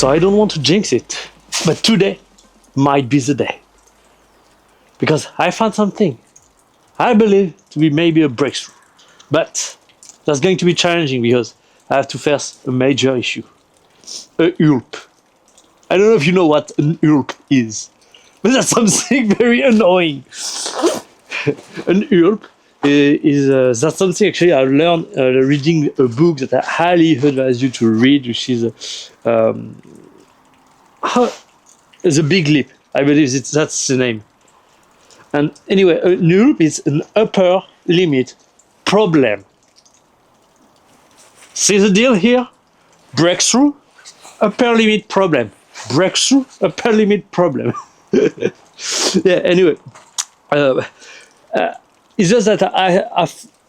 So I don't want to jinx it, but today might be the day. Because I found something I believe to be maybe a breakthrough. But that's going to be challenging because I have to face a major issue. A ULP. I don't know if you know what an ULP is, but that's something very annoying. An ULP is that's something actually I learned reading a book that I highly advise you to read, which is The Big Leap. I believe that's the name. And anyway, an ULP is an upper limit problem. See the deal here? Breakthrough, upper limit problem. Breakthrough, upper limit problem. Yeah, anyway. It's just that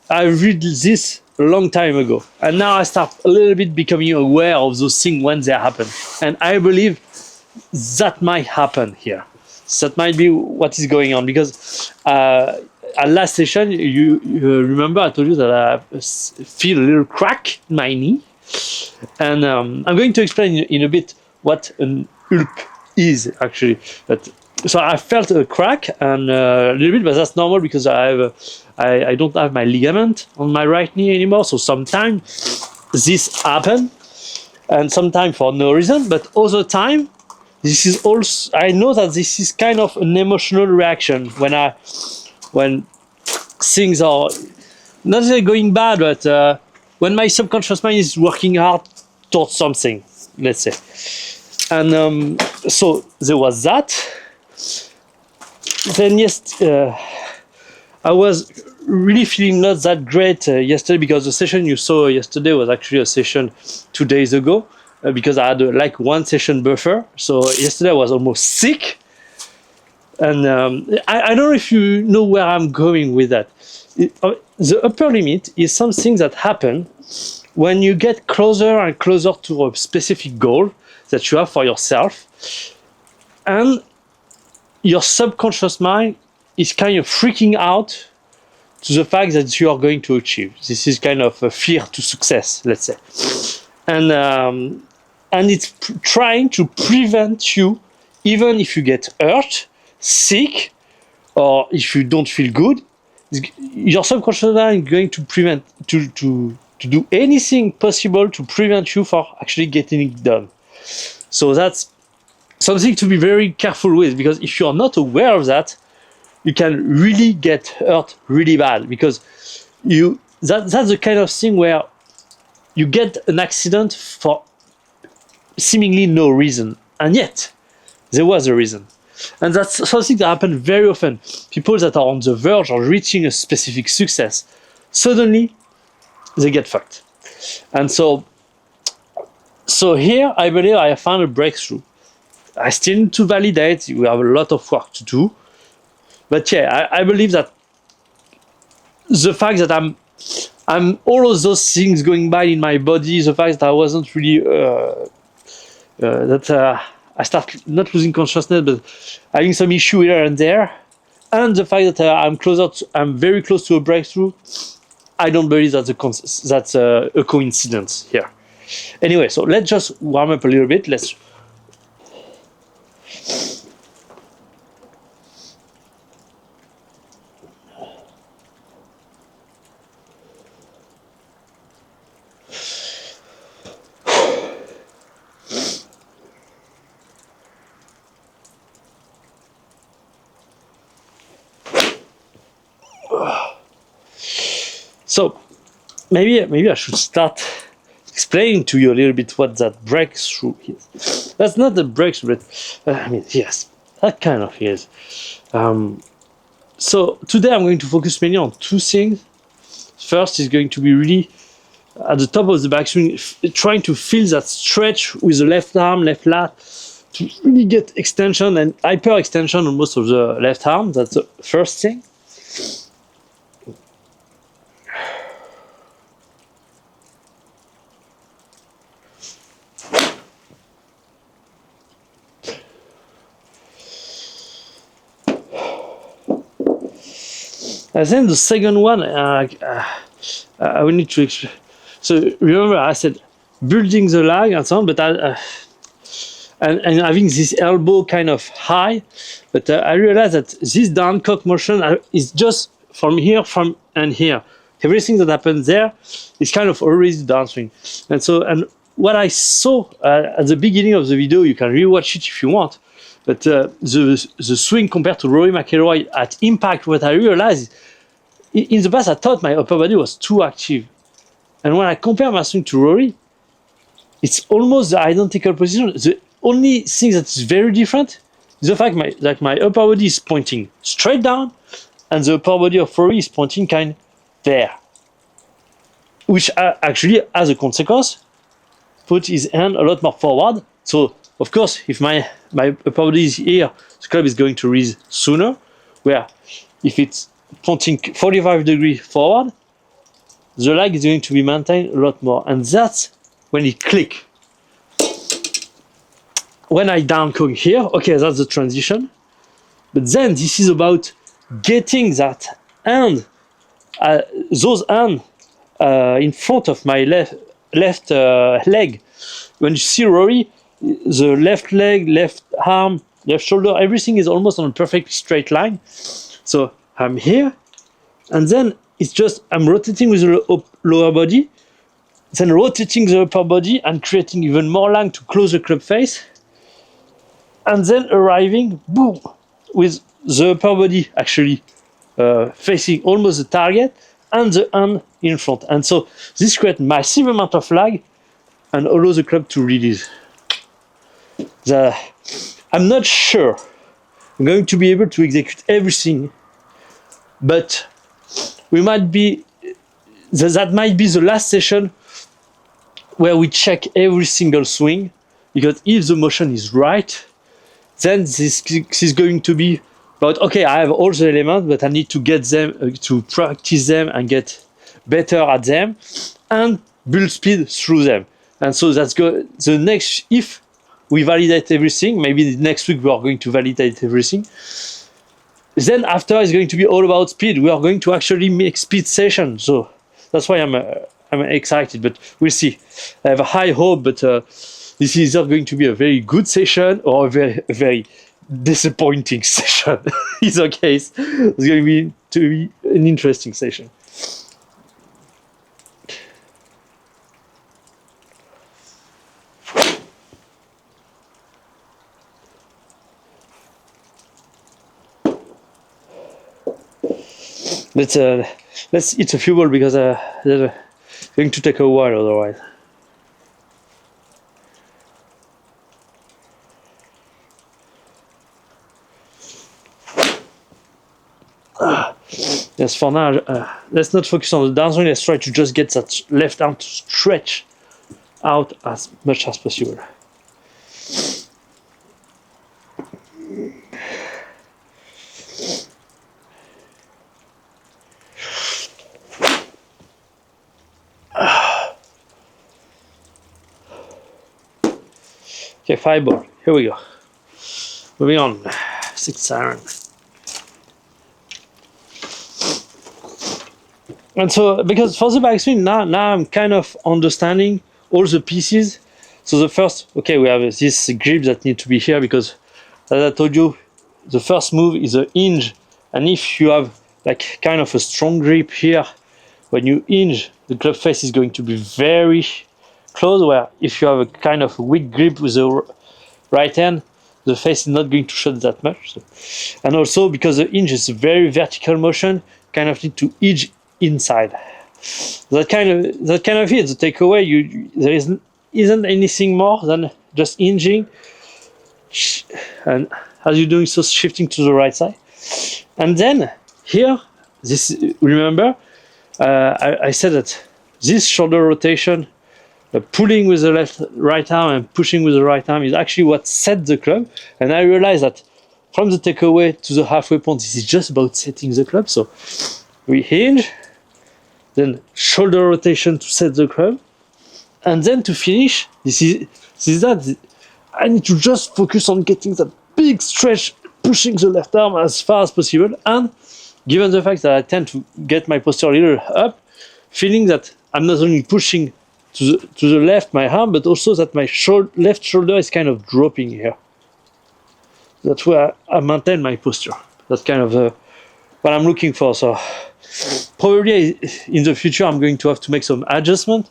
I read this a long time ago. And now I start a little bit becoming aware of those things when they happen. And I believe that might happen here. That might be what is going on. Because at last session, you remember I told you that I feel a little crack in my knee. And I'm going to explain in a bit what an ULP is actually. So I felt a crack and a little bit, but that's normal because I don't have my ligament on my right knee anymore. So sometimes this happens, and sometimes for no reason. But other time, this is also I know that this is kind of an emotional reaction when things are not really going bad, but when my subconscious mind is working hard towards something, let's say. And so there was that. Then yes, I was really feeling not that great yesterday because the session you saw yesterday was actually a session 2 days ago because I had like one session buffer. So yesterday I was almost sick. And I don't know if you know where I'm going with that. The upper limit is something that happens when you get closer and closer to a specific goal that you have for yourself. And your subconscious mind is kind of freaking out to the fact that you are going to achieve. This is kind of a fear to success, let's say. And it's trying to prevent you, even if you get hurt, sick, or if you don't feel good, your subconscious mind is going to prevent, to do anything possible to prevent you from actually getting it done. So that's something to be very careful with, because if you're not aware of that, you can really get hurt really bad, because that's the kind of thing where you get an accident for seemingly no reason, and yet there was a reason. And that's something that happens very often. People that are on the verge of reaching a specific success, suddenly they get fucked. And so here I believe I found a breakthrough. I still need to validate. We have a lot of work to do. But yeah, I believe that the fact that I'm all of those things going by in my body, the fact that I wasn't really I start not losing consciousness, but having some issue here and there, and the fact that I'm very close to a breakthrough, I don't believe that's a coincidence here. Anyway, so let's just warm up a little bit. So maybe I should start explaining to you a little bit what that breakthrough is. That's not the breakthrough, but I mean, yes, that kind of is. So today I'm going to focus mainly on two things. First is going to be really at the top of the backswing, trying to feel that stretch with the left arm, left lat, to really get extension and hyper extension on most of the left arm. That's the first thing. And then the second one, I will need to explain. So remember, I said building the lag and so on, but and having this elbow kind of high. But I realized that this down cock motion is just from here, from and here. Everything that happens there is kind of always downswing. And what I saw at the beginning of the video, you can rewatch it if you want. But the swing compared to Rory McIlroy at impact, what I realized in the past, I thought my upper body was too active. And when I compare my swing to Rory, it's almost the identical position. The only thing that's very different is the fact that my upper body is pointing straight down, and the upper body of Rory is pointing kind of there, which actually, as a consequence, put his hand a lot more forward. So, of course, if my upper body is here, the club is going to raise sooner, where if it's pointing 45 degrees forward, the lag is going to be maintained a lot more. And that's when it clicks. When I down cock here, okay, that's the transition. But then this is about getting that hand, those hands in front of my left leg. When you see Rory, the left leg, left arm, left shoulder, everything is almost on a perfect straight line. So I'm here, and then it's just I'm rotating with the lower body, then rotating the upper body and creating even more lag to close the club face, and then arriving, boom, with the upper body actually facing almost the target and the hand in front. And so this creates massive amount of lag and allows the club to release. I'm not sure I'm going to be able to execute everything, but that might be the last session where we check every single swing, because if the motion is right, then this is going to be about, okay, I have all the elements, but I need to get them, to practice them and get better at them and build speed through them. And so that's the next, if we validate everything, maybe next week we are going to validate everything. Then after it's going to be all about speed. We are going to actually make speed sessions. So that's why I'm excited, but we'll see. I have a high hope, but this is not going to be a very good session or a very disappointing session. Either case, it's going to be an interesting session. Let's eat a few balls, because they're going to take a while otherwise. Yes, for now, let's not focus on the downswing. Let's try to just get that left arm to stretch out as much as possible. Okay, 5 ball. Here we go. Moving on. 6th iron. And so, because for the backswing, now I'm kind of understanding all the pieces. So the first, okay, we have this grip that needs to be here, because as I told you, the first move is a hinge. And if you have like kind of a strong grip here, when you hinge, the club face is going to be very close, where if you have a kind of weak grip with the right hand, the face is not going to shut that much. So. And also because the hinge is a very vertical motion, kind of need to hinge inside. That kind of it. The takeaway, there isn't anything more than just hinging, and as you're doing so, shifting to the right side. And then here, remember, I said that this shoulder rotation, pulling with the right arm and pushing with the right arm, is actually what set the club. And I realized that from the takeaway to the halfway point, this is just about setting the club. So we hinge, then shoulder rotation to set the club, and then to finish, this is that. I need to just focus on getting that big stretch, pushing the left arm as far as possible, and given the fact that I tend to get my posture a little up, feeling that I'm not only pushing to the left my arm, but also that my left shoulder is kind of dropping here. That's where I maintain my posture. That's kind of what I'm looking for. So probably in the future I'm going to have to make some adjustment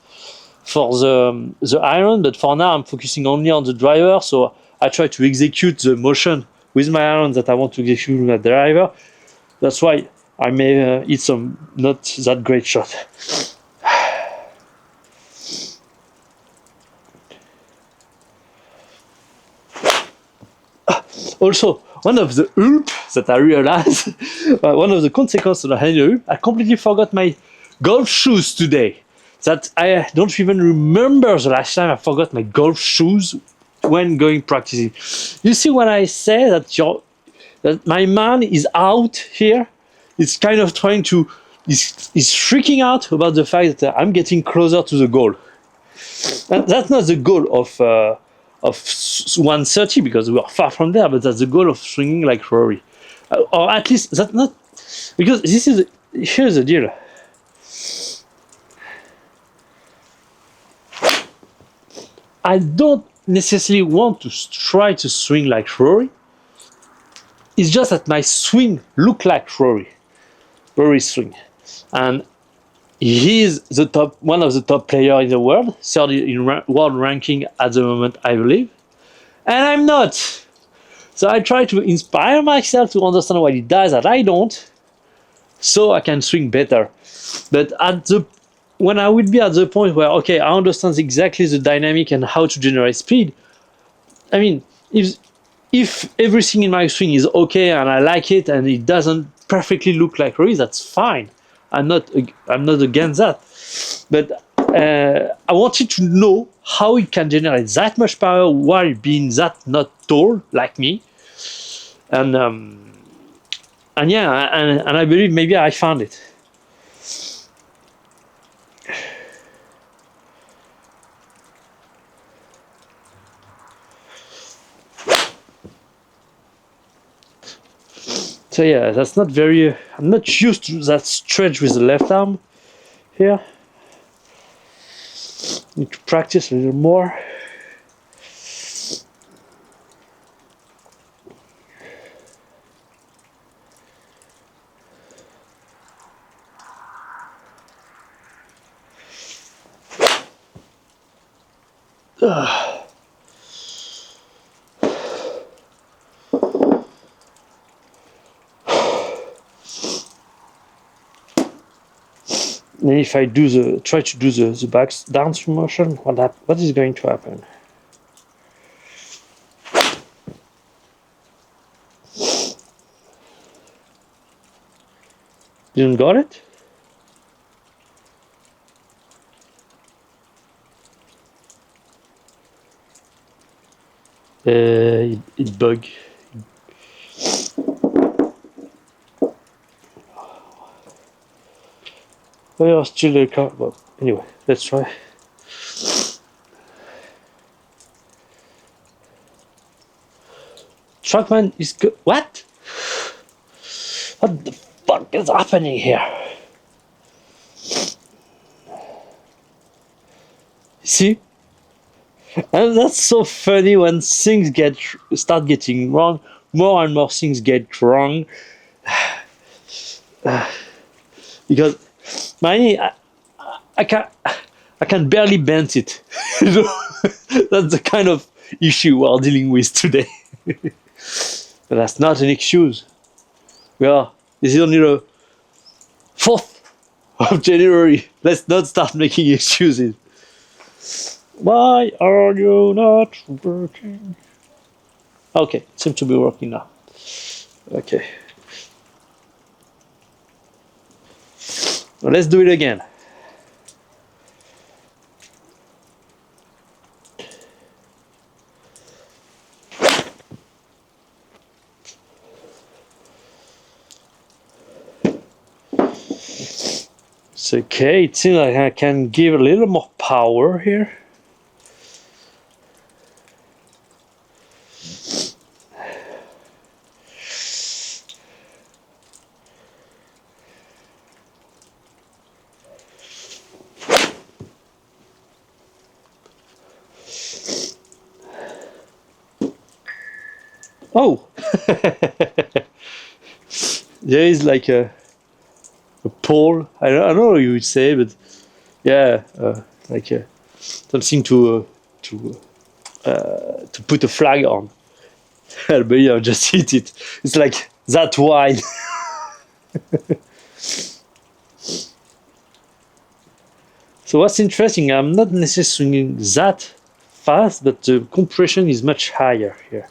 for the iron, but for now I'm focusing only on the driver. So I try to execute the motion with my iron that I want to execute with the driver. That's why I may hit some not that great shot. Also, one of the hulp that I realized, one of the consequences of the hulp, I completely forgot my golf shoes today. That I don't even remember the last time I forgot my golf shoes when going practicing. You see, when I say that that my man is out here, it's kind of trying to, is freaking out about the fact that I'm getting closer to the goal. And that's not the goal of 130 because we are far from there, but that's the goal of swinging like Rory, or at least that's not, because here's the deal. I don't necessarily want to try to swing like Rory. It's just that my swing look like Rory's swing, and he's one of the top players in the world, third in world ranking at the moment, I believe, and I'm not. So I try to inspire myself to understand what he does that I don't, so I can swing better. But when I will be at the point where, okay, I understand exactly the dynamic and how to generate speed, I mean, if everything in my swing is okay and I like it and it doesn't perfectly look like Rory, that's fine. I'm not against that. But I wanted to know how it can generate that much power while being that not tall like me. And yeah, and I believe maybe I found it. So yeah, that's not very. I'm not used to that stretch with the left arm here. Need to practice a little more. And if I try to do the back downstream motion, what is going to happen? Didn't got it? It bug. Well, still a car. Well, anyway, let's try. Truckman is good. What? What the fuck is happening here? See? And that's so funny when things start getting wrong. More and more things get wrong. Because I can barely bend it. That's the kind of issue we're dealing with today. But that's not an excuse. This is only the 4th of January. Let's not start making excuses. Why are you not working? Okay, it seems to be working now. Okay. Well, let's do it again. It's okay. It seems like I can give a little more power here. Oh, there is like a pole. I don't know what you would say, but yeah, like something to put a flag on. But yeah, just hit it. It's like that wide. So what's interesting, I'm not necessarily swinging that fast, but the compression is much higher here.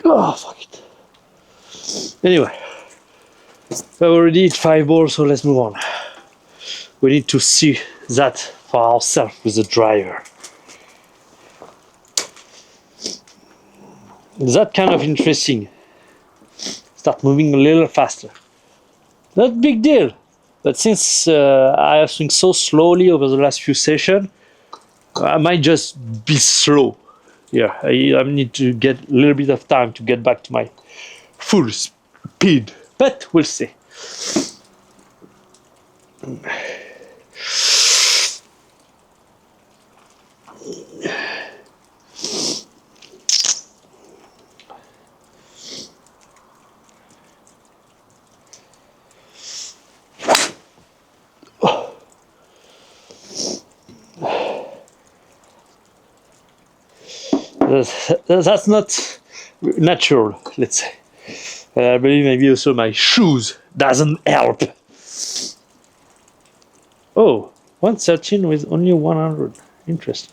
Oh, fuck it. Anyway, we already hit 5 balls, so let's move on. We need to see that for ourselves with the driver. That kind of interesting. Start moving a little faster. Not big deal, but since I have swung so slowly over the last few sessions, I might just be slow. Yeah, I need to get a little bit of time to get back to my full speed, but we'll see. That's not natural, let's say. I believe maybe also my shoes doesn't help. Oh, 113 with only 100. Interesting.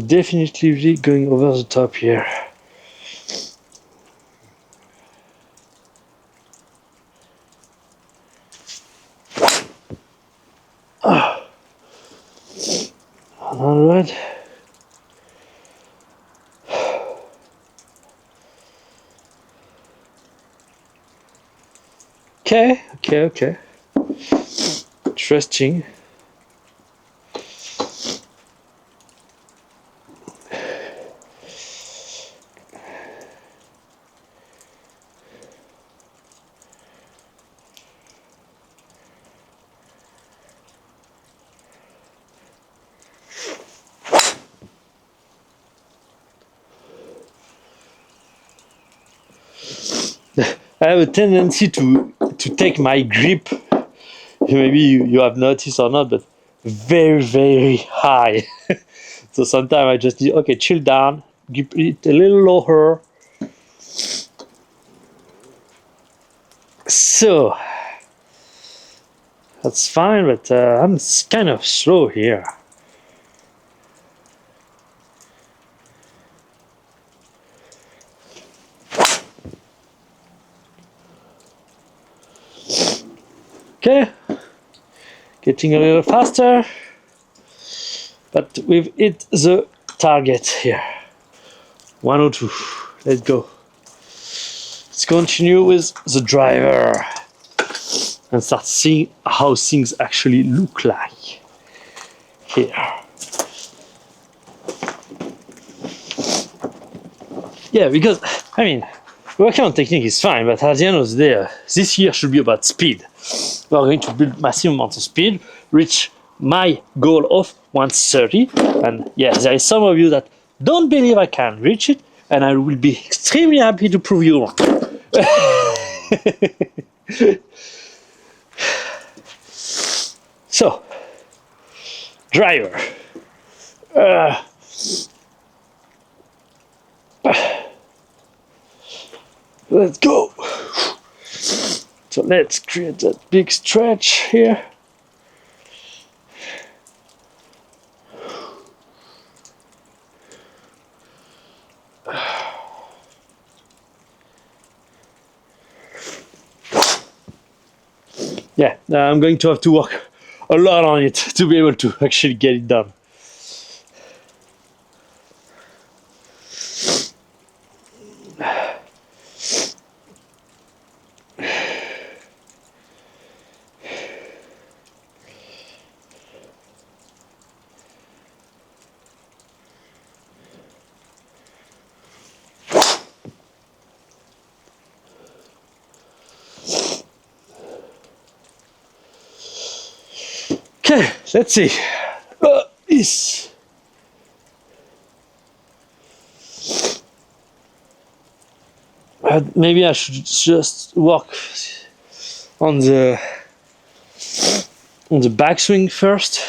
Definitely going over the top here. Oh. 100. Okay. Interesting. I have a tendency to take my grip. Maybe you have noticed or not, but very high. So sometimes I just need, okay, chill down, keep it a little lower. So that's fine, but I'm kind of slow here. Okay, getting a little faster, but we've hit the target here. 102. Let's go. Let's continue with the driver and start seeing how things actually look like here. Yeah, because I mean, working on technique is fine, but at the end of the day, this year should be about speed. We are going to build massive amounts of speed, reach my goal of 130, and yeah, there is some of you that don't believe I can reach it, and I will be extremely happy to prove you wrong. So, driver. Let's go. So let's create that big stretch here. Yeah, I'm going to have to work a lot on it to be able to actually get it done. Okay, let's see. This. Maybe I should just work on the backswing first.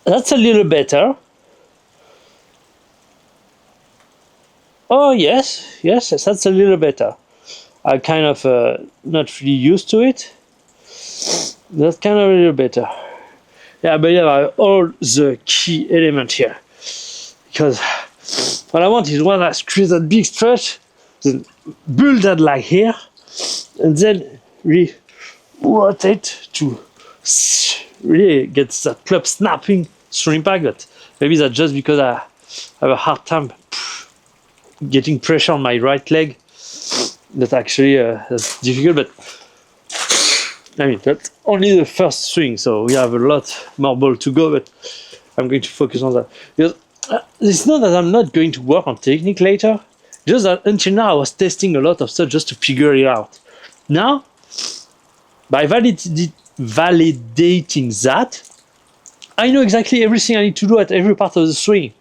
That's a little better. Oh yes, that's a little better. I kind of not really used to it. That's kind of a little better. Yeah, but yeah, all the key element here. Because what I want is one that creates that big stretch, then build that like here, and then really rotate to really get that club snapping through impact. But maybe that's just because I have a hard time getting pressure on my right leg. That actually that's difficult, but I mean that's only the first swing, so we have a lot more ball to go. But I'm going to focus on that because it's not that I'm not going to work on technique later. Just that until now I was testing a lot of stuff just to figure it out. Now, by validating that, I know exactly everything I need to do at every part of the swing.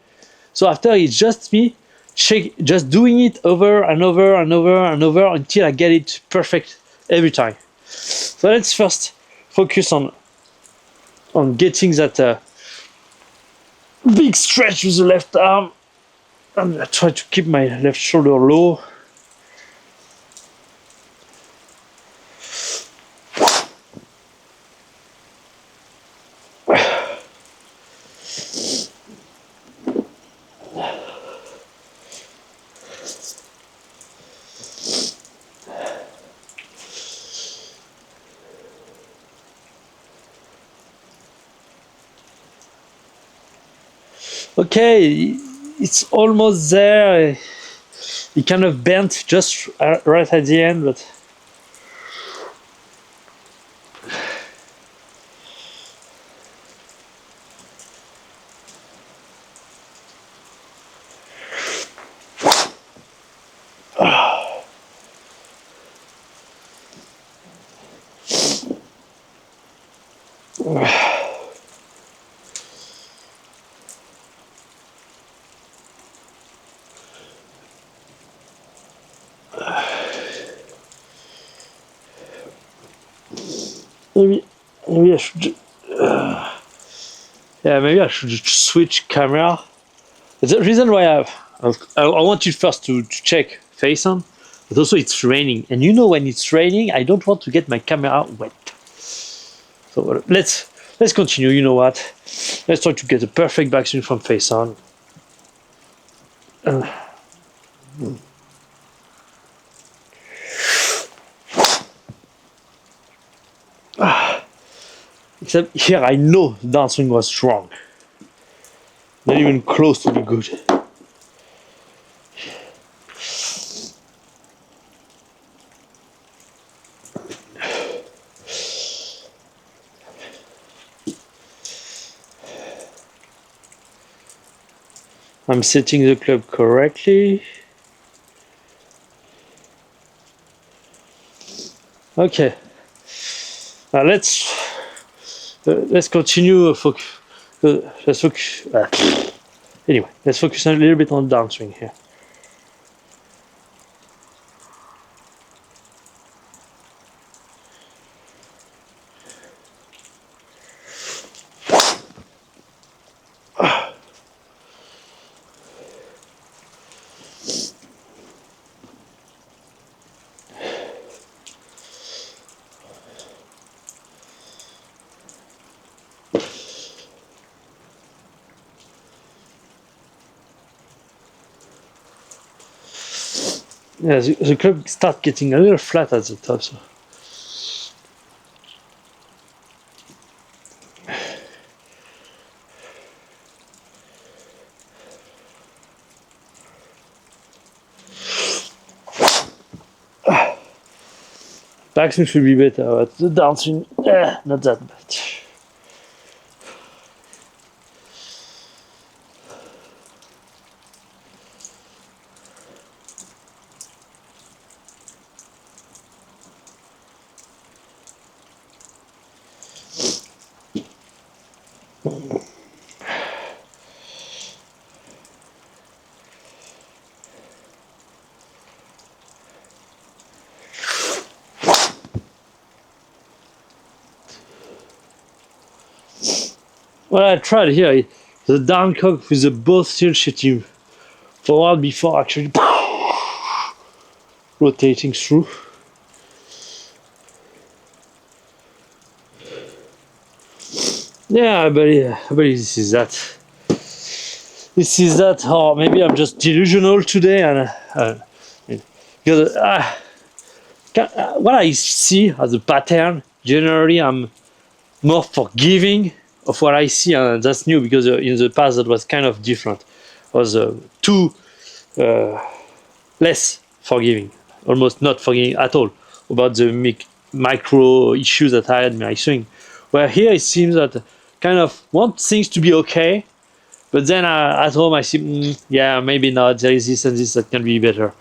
So after it's just me just doing it over and over and over and over until I get it perfect every time. So let's first focus on getting that big stretch with the left arm. I'm gonna try to keep my left shoulder low. Okay, it's almost there. It kind of bent just right at the end, but maybe I should. Yeah, maybe I should switch camera. The reason why I want you first to check face on, but also it's raining, and you know when it's raining, I don't want to get my camera wet. So let's continue. You know what? Let's try to get a perfect backswing from face on. Except here, I know the downswing was strong, not even close to be good. I'm setting the club correctly. Okay. Now let's continue. Let's focus. Anyway, let's focus a little bit on the downswing here. Yeah, the club starts getting a little flat at the top. So. Backswing should be better, but the downswing, not that bad. What I tried here is the down cock with the both still shifting forward before actually rotating through. Yeah, I believe this is that. This is that, or maybe I'm just delusional today, and because what I see as a pattern, generally I'm more forgiving of what I see, and that's new because in the past that was kind of different. I was too less forgiving, almost not forgiving at all about the micro issues that I had in my swing. Where here it seems that kind of want things to be okay, but then at home I see, yeah, maybe not. There is this and this that can be better.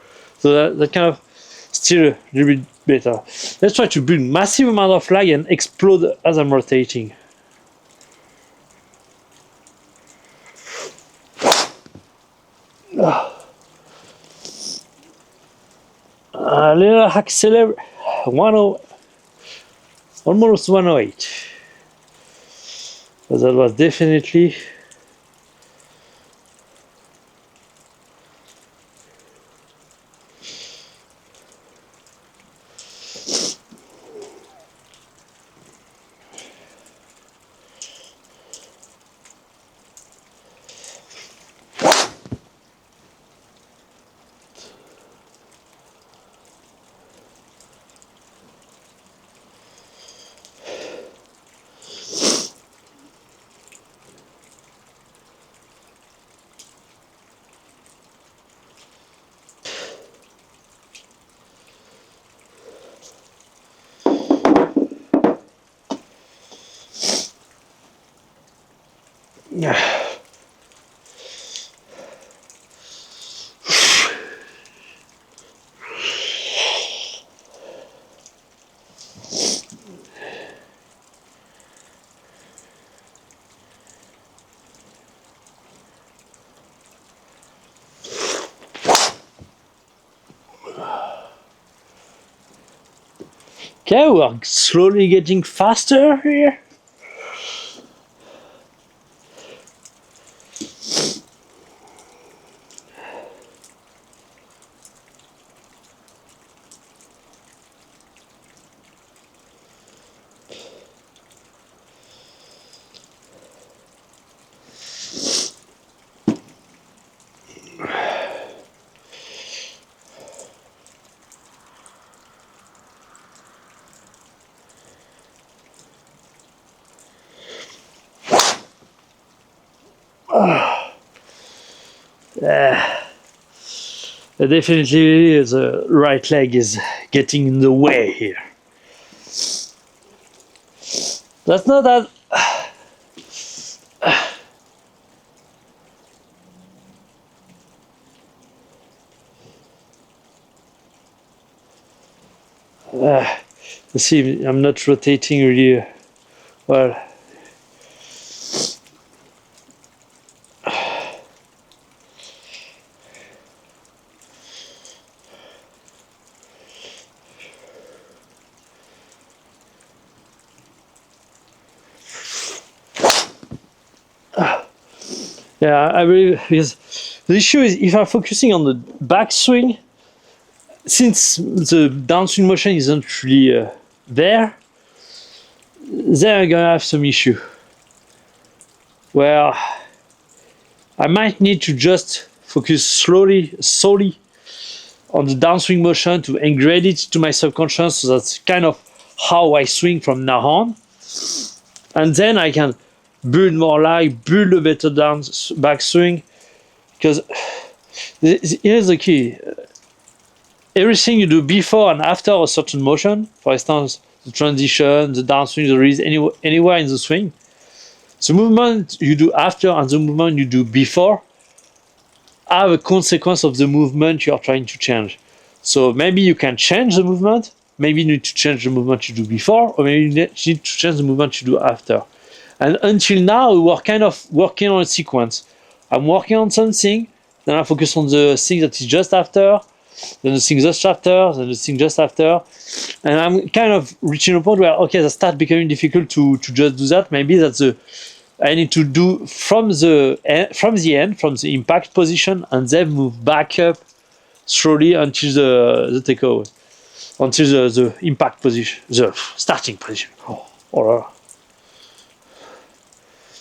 So that kind of still a little bit better. Let's try to build massive amount of lag and explode as I'm rotating. A little accelerate, almost 108. So that was definitely okay, we are slowly getting faster here. Definitely the right leg is getting in the way here. That's not that. Let's see, I'm not rotating really well. Yeah, I believe because the issue is if I'm focusing on the backswing, since the downswing motion isn't really there, then I'm gonna have some issue. Where I might need to just focus solely on the downswing motion to engrade it to my subconscious. So that's kind of how I swing from now on. And then I can build more lag, build a better backswing. Because here's the key. everything you do before and after a certain motion, for instance, the transition, the downswing, the release, anywhere in the swing, the movement you do after and the movement you do before have a consequence of the movement you are trying to change. So maybe you can change the movement, maybe you need to change the movement you do before, or maybe you need to change the movement you do after. And until now, we were kind of working on a sequence. I'm working on something, then I focus on the thing that is just after, then the thing just after, then the thing just after. And I'm kind of reaching a point where, okay, that starts becoming difficult to just do that. Maybe that's I need to do from the end, from the impact position, and then move back up slowly until the takeover, until the impact position, the starting position.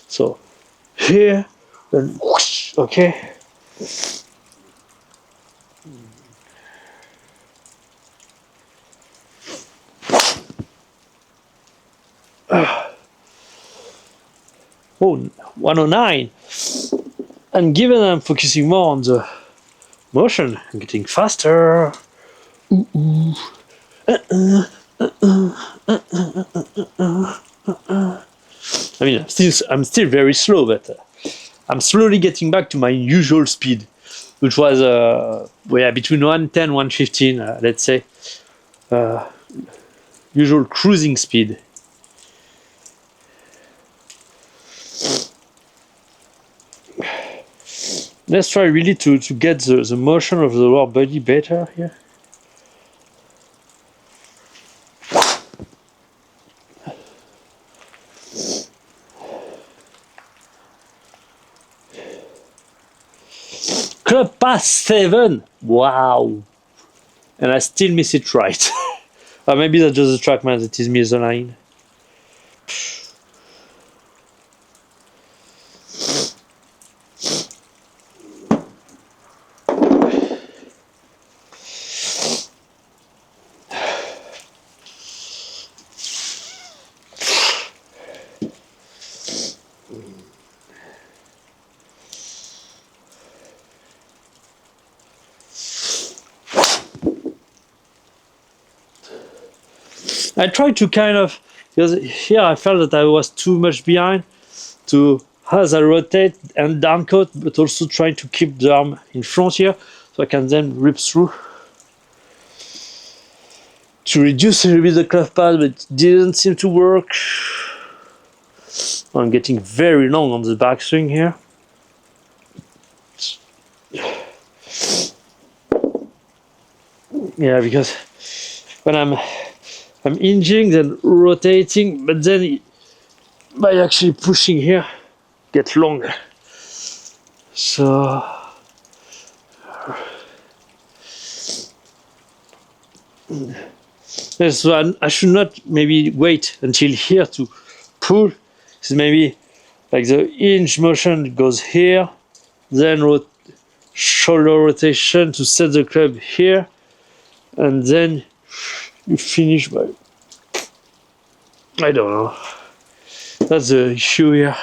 So here, then whoosh, okay. Oh, 109. And given I'm focusing more on the motion, I'm getting faster. I mean, I'm still very slow, but I'm slowly getting back to my usual speed, which was between 110 115, let's say, usual cruising speed. Let's try really to get the motion of the lower body better here. Club pass 7! Wow! And I still miss it right. Or maybe that's just the trackman that is misaligned. I tried to kind of, because here I felt that I was too much behind, to as I rotate and downcoat, but also trying to keep the arm in front here, so I can then rip through. To reduce a little bit the club pass, but it didn't seem to work. I'm getting very long on the backswing here. Yeah, because when I'm hinging, then rotating, but then by actually pushing here, get longer. So yes, so I should not maybe wait until here to pull. So maybe like the hinge motion goes here, then shoulder rotation to set the club here, and then you finish by, I don't know. That's the issue here.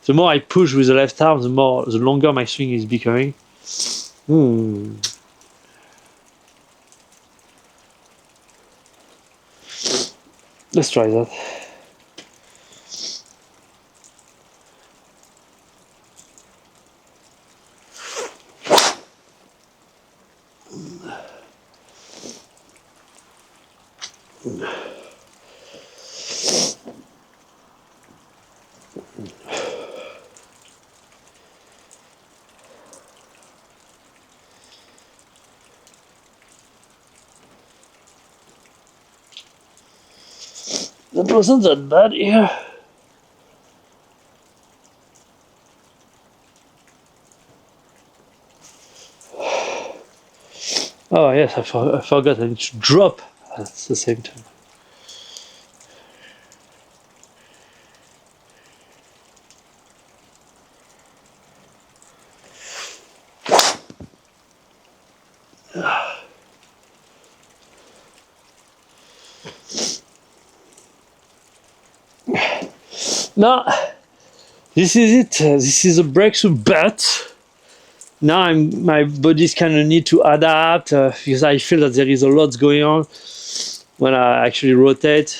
The more I push with the left arm, the longer my swing is becoming. Let's try that. That wasn't that bad here. Oh yes, I forgot I need to drop at the same time. Now, this is it. This is a breakthrough, but now my body's kind of need to adapt because I feel that there is a lot going on when I actually rotate.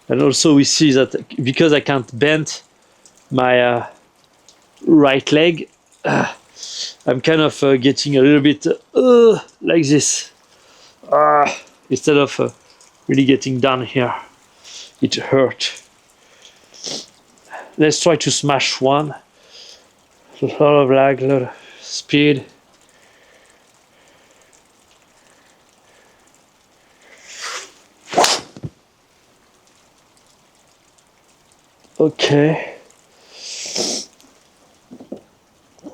And also we see that because I can't bend my right leg, I'm kind of getting a little bit like this instead of really getting down here. It hurt. Let's try to smash one. A lot of lag, a lot of speed. Okay.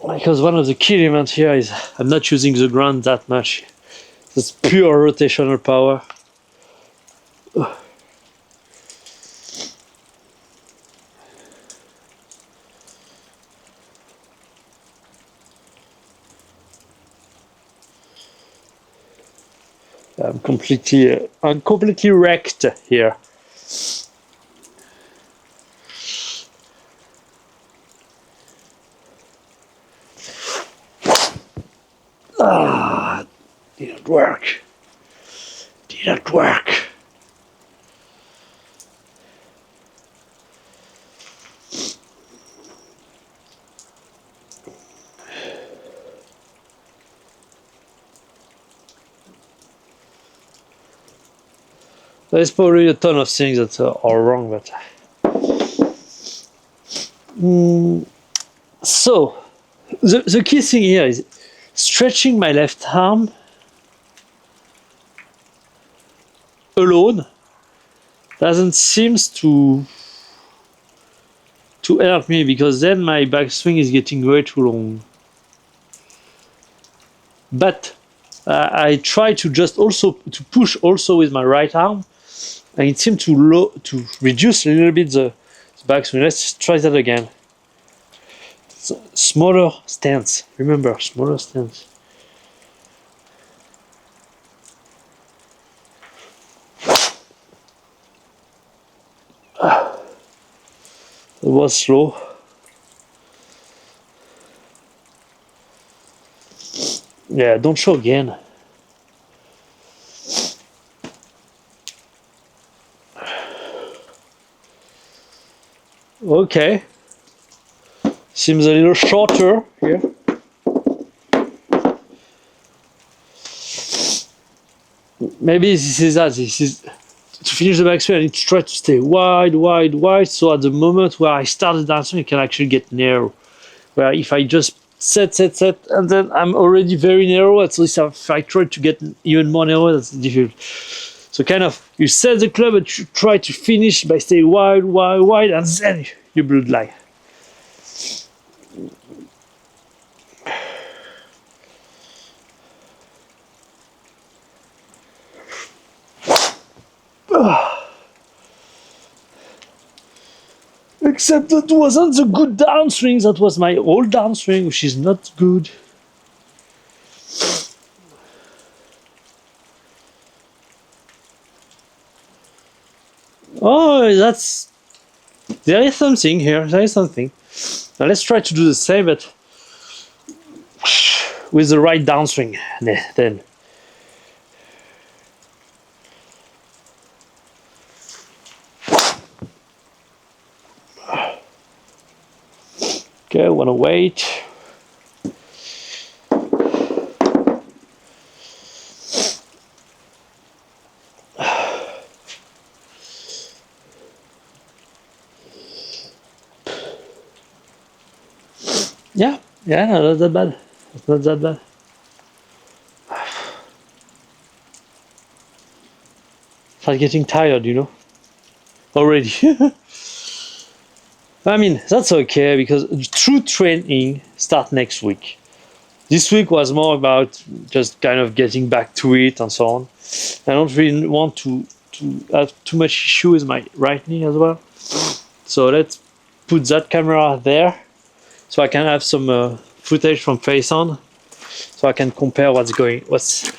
Because one of the key elements here is I'm not using the ground that much. It's pure rotational power. I'm completely wrecked here. Didn't work. Didn't work. There's probably a ton of things that are wrong, but so the key thing here is stretching my left arm alone doesn't seem to help me, because then my backswing is getting way too long. But I try to just also to push also with my right arm, and it seemed to reduce a little bit the backswing. Let's try that again. So, smaller stance. Remember, smaller stance. It was slow. Yeah, don't show again. Okay. Seems a little shorter here. Maybe this is that. This is to finish the backswing. I need to try to stay wide, wide, wide. So at the moment where I start the downswing, I can actually get narrow. Where if I just set, and then I'm already very narrow. At least if I try to get even more narrow, that's difficult. So kind of you set the club, but you try to finish by staying wide, wide, wide, and then you blood line. Except that wasn't the good downswing, that was my old downswing, which is not good. Oh, there is something here, there is something. Now let's try to do the same, but with the right downswing then. Okay, I wanna wait. Yeah, no, not that bad. It's not that bad. I'm getting tired, already. I mean, that's okay, because true training starts next week. This week was more about just kind of getting back to it and so on. I don't really want to have too much issue with my right knee as well. So let's put that camera there so I can have some footage from face on, so I can compare what's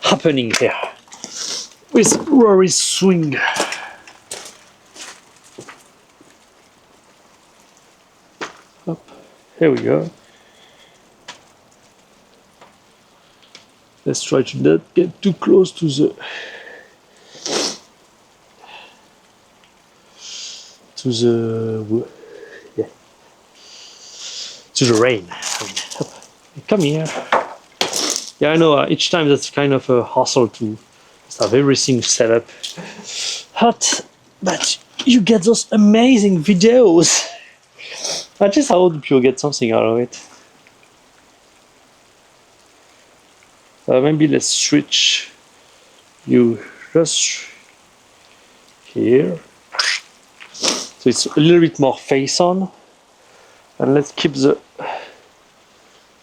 happening here with Rory's swing. Up. Here we go. Let's try to not get too close to the yeah, to the rain. I mean, come here. Yeah, I know. Each time that's kind of a hassle to have everything set up. But you get those amazing videos. I just hope you'll get something out of it. Maybe let's switch you just here. So it's a little bit more face on. And let's keep the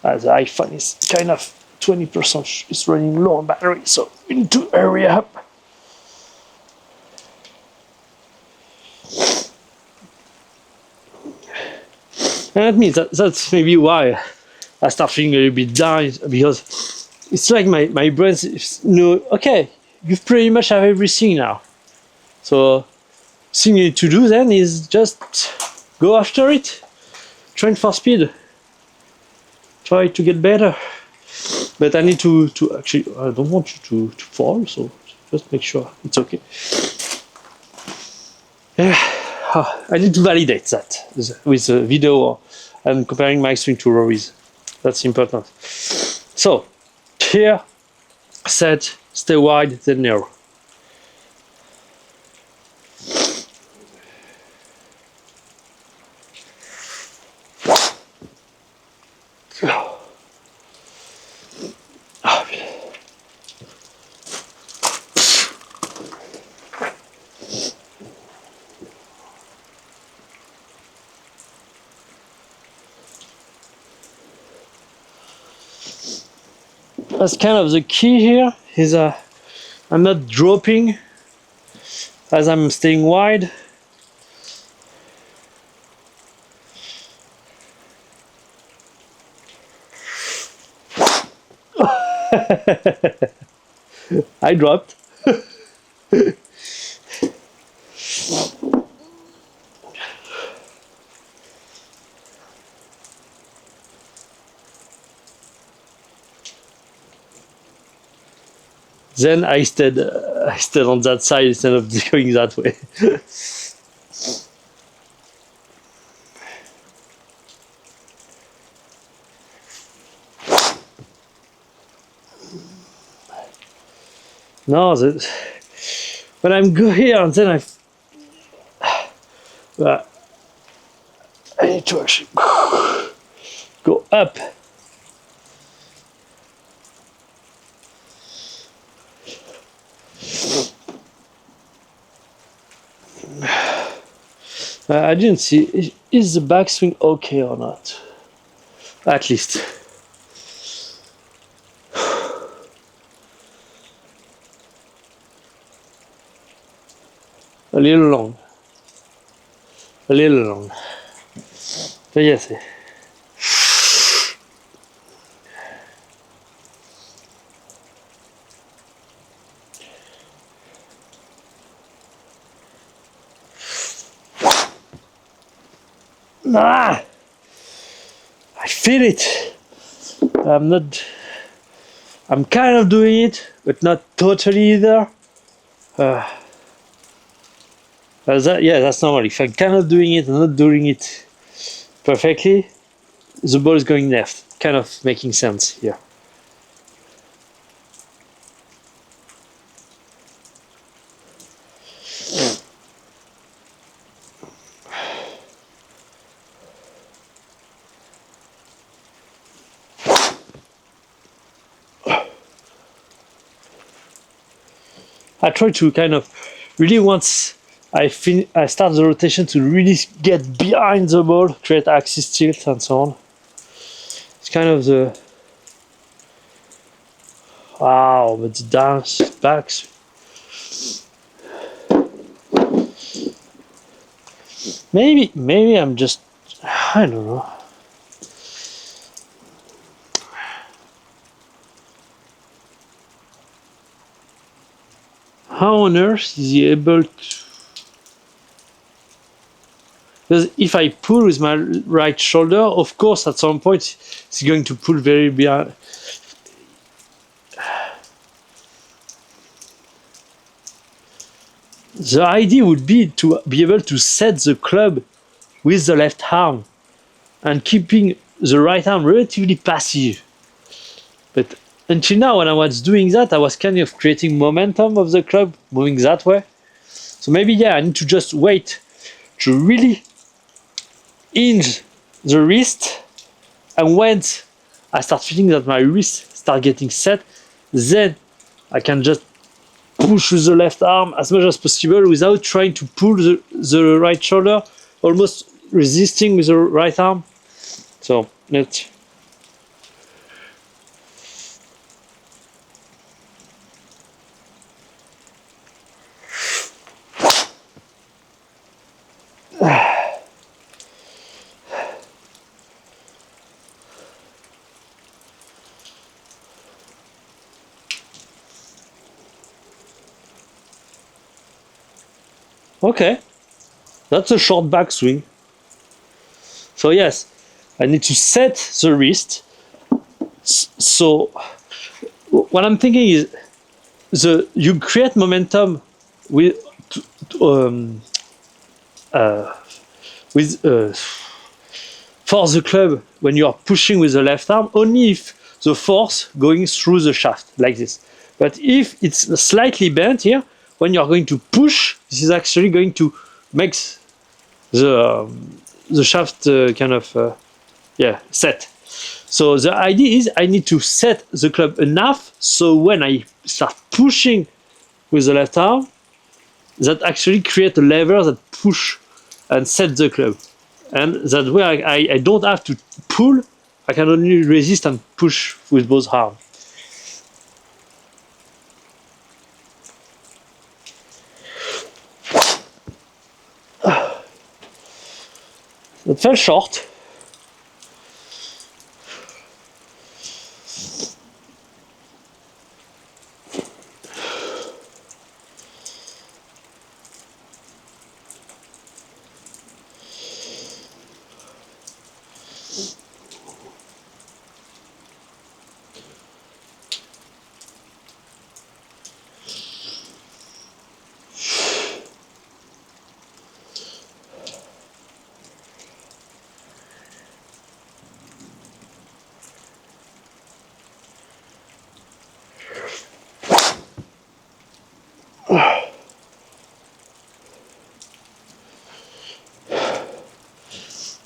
iPhone is kind of 20%, it's running low on battery, so we need to hurry up. And that means that's maybe why I start feeling a little bit down, because it's like my brain is, okay, you've pretty much have everything now. So thing you need to do then is just go after it. Train for speed. Try to get better. But I need to actually, I don't want you to fall, so just make sure it's okay. I need to validate that with a video and comparing my swing to Rory's. That's important. So, here, set, stay wide, then narrow. That's kind of the key here, is I'm not dropping as I'm staying wide. I dropped. Then I stayed on that side instead of going that way. No, when I'm go here and then I need to actually go up. I didn't see, is the backswing okay or not? At least. A little long. A little long. But yes. Ah! I feel it. I'm kind of doing it, but not totally either. That's normal. If I'm kind of doing it and not doing it perfectly, the ball is going left. Kind of making sense here. I try to kind of really, once I start the rotation, to really get behind the ball, create axis tilt and so on. It's kind of the wow, but the downs backs. Maybe I'm just, I don't know. How on earth is he able to? Because if I pull with my right shoulder, of course, at some point, it's going to pull very behind. The idea would be to be able to set the club with the left arm and keeping the right arm relatively passive. But until now, when I was doing that, I was kind of creating momentum of the club moving that way. So maybe, yeah, I need to just wait to really hinge the wrist, and once I start feeling that my wrist start getting set, then I can just push with the left arm as much as possible without trying to pull the right shoulder, almost resisting with the right arm. So let's. Okay, that's a short backswing. So yes, I need to set the wrist. So what I'm thinking is you create momentum with um, with for the club when you are pushing with the left arm only if the force going through the shaft like this. But if it's slightly bent here, when you are going to push, this is actually going to make the shaft set. So the idea is I need to set the club enough so when I start pushing with the left arm, that actually create a lever that push and set the club. And that way I don't have to pull, I can only resist and push with both arms. That fell short.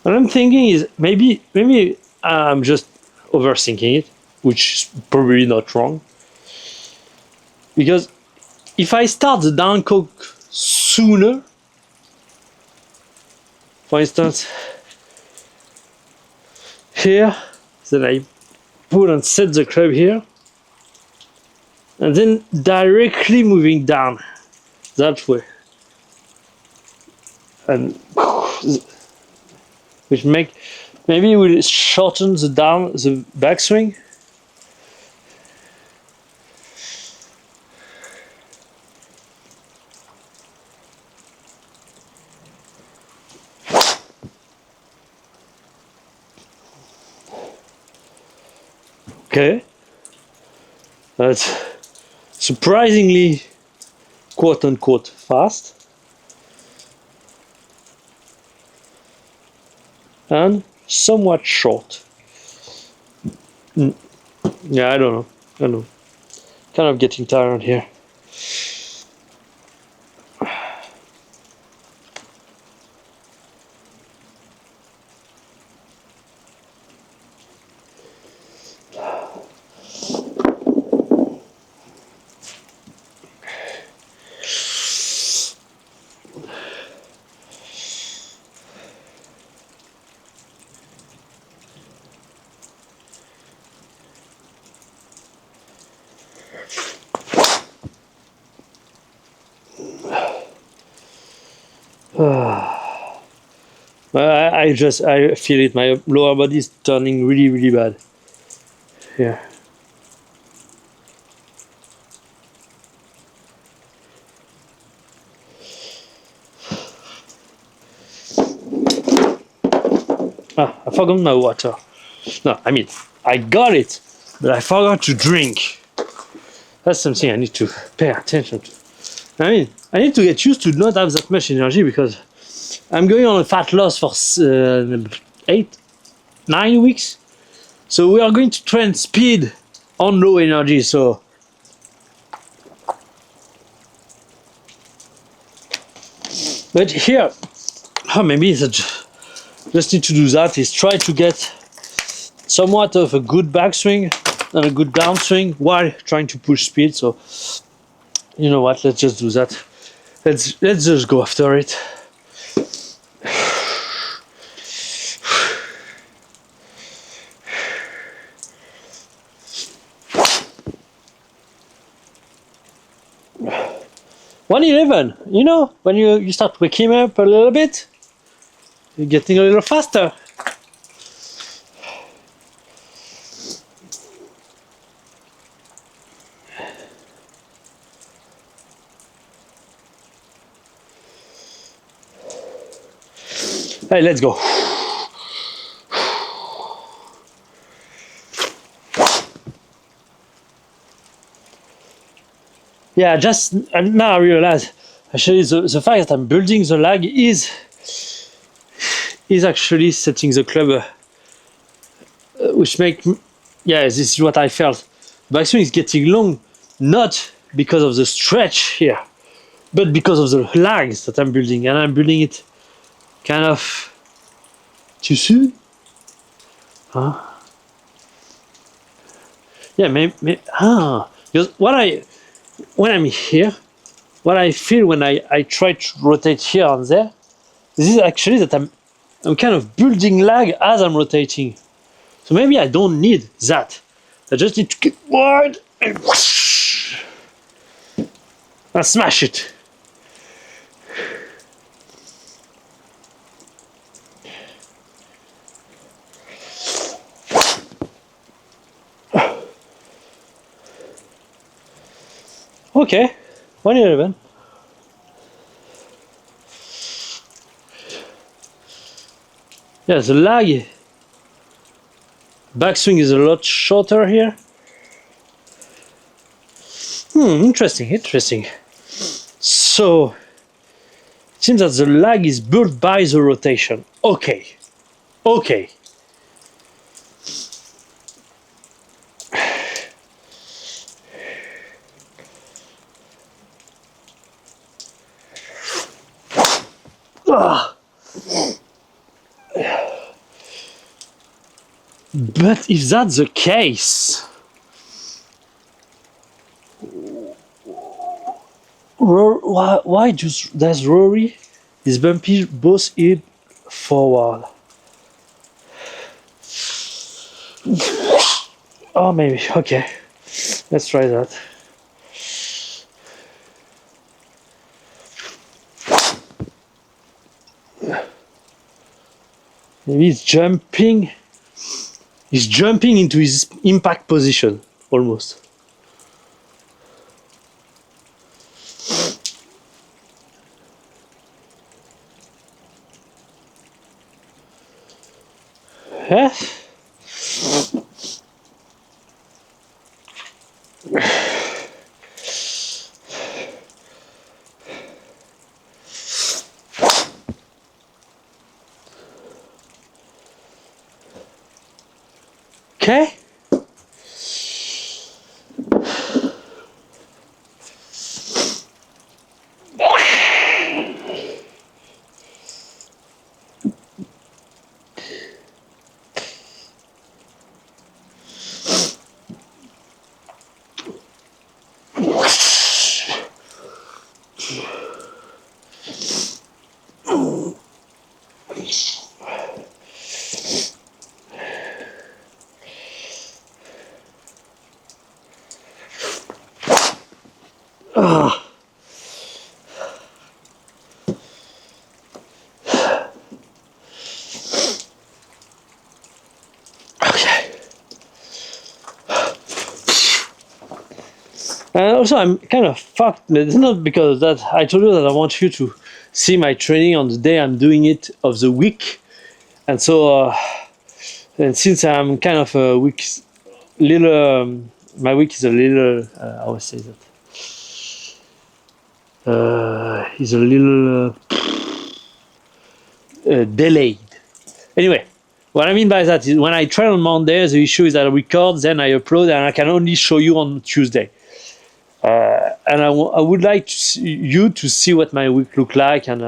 What I'm thinking is maybe I'm just overthinking it, which is probably not wrong. Because if I start the down cock sooner, for instance, here, then I pull and set the club here, and then directly moving down that way, and which maybe will shorten the backswing. Okay, that's surprisingly quote unquote fast. And somewhat short. Yeah, I don't know. I don't know. Kind of getting tired here. I feel it. My lower body is turning really, really bad. Yeah. Ah, I forgot my water. No, I mean, I got it, but I forgot to drink. That's something I need to pay attention to. I mean, I need to get used to not have that much energy because I'm going on a fat loss for 8, 9 weeks. So we are going to train speed on low energy. So but here, maybe just need to do that is try to get somewhat of a good backswing and a good downswing while trying to push speed. So you know what? Let's just do that. Let's just go after it. $111. You know, when you start waking up a little bit, you're getting a little faster. Hey, let's go. Yeah, just now I realize actually the fact that I'm building the lag is actually setting the club, which yeah, this is what I felt. Backswing is getting long, not because of the stretch here, but because of the lags that I'm building, and I'm building it kind of too soon. Huh? Yeah, maybe because when I'm here, what I feel when I try to rotate here and there, this is actually that I'm kind of building lag as I'm rotating. So maybe I don't need that. I just need to get wide and whoosh, and smash it. Okay, 111. Yeah, the lag backswing is a lot shorter here. Interesting. So it seems that the lag is built by the rotation. Okay. But if that's the case, why does Rory is bumpy both in forward? Oh, maybe. Okay, let's try that. Maybe he's jumping. He's jumping into his impact position almost. Yeah. Okay. And also, I'm kind of fucked, but it's not because of that. I told you that I want you to see my training on the day I'm doing it of the week. And so, and since I'm kind of a weak, little, my week is a little, I would say that, is a little delayed. Anyway, what I mean by that is when I try on Monday, the issue is that I record, then I upload, and I can only show you on Tuesday. And I would like you to see what my week look like, and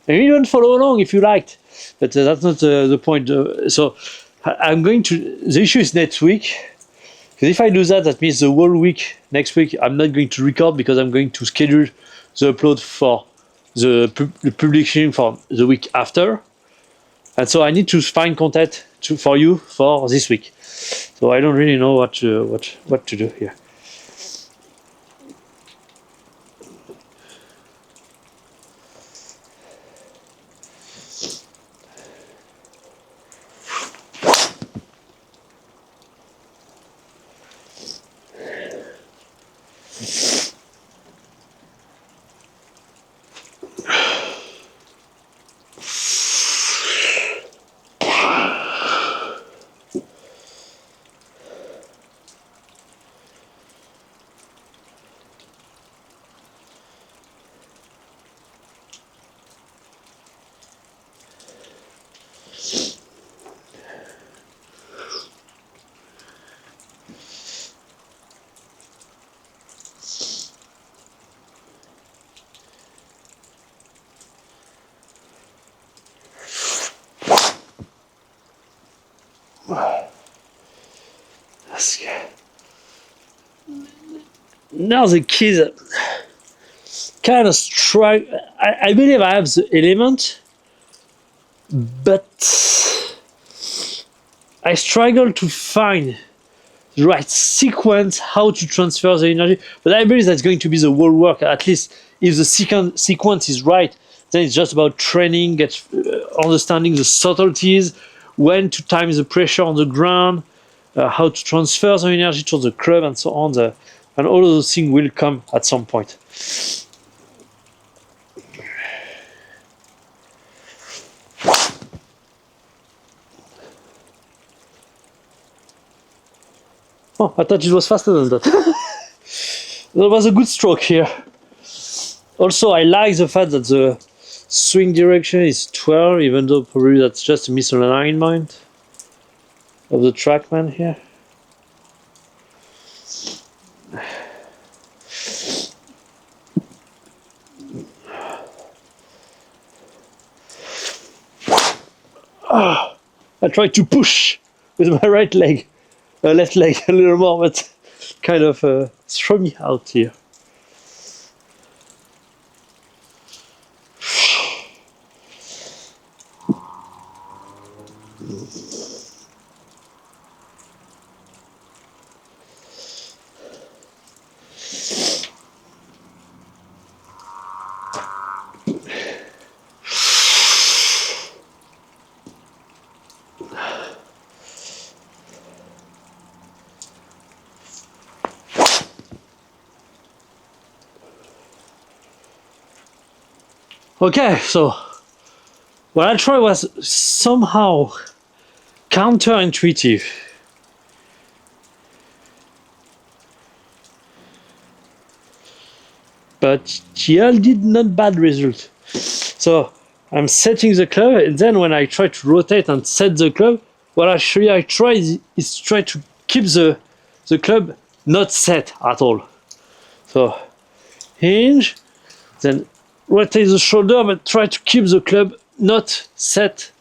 even follow along if you liked. But that's not the point. So I'm going to. The issue is next week. Because if I do that, that means the whole week next week I'm not going to record because I'm going to schedule the upload for the publication for the week after. And so I need to find content for you for this week. So I don't really know what to do here. Now the keys kind of strike. I believe I have the element, but I struggle to find the right sequence how to transfer the energy. But I believe that's going to be the whole work. At least if the sequence is right, then it's just about training, understanding the subtleties, when to time the pressure on the ground, how to transfer the energy to the club, and so on. And all of those things will come at some point. Oh, I thought it was faster than that. That was a good stroke here. Also, I like the fact that the swing direction is 12, even though probably that's just a misalignment of the TrackMan here. I tried to push with my right leg, left leg a little more, but kind of throw me out here. Okay, so what I tried was somehow counterintuitive. But yielded not bad result. So I'm setting the club, and then when I try to rotate and set the club, what actually I try is try to keep the club not set at all. So hinge, then rotate the shoulder, but try to keep the club not set.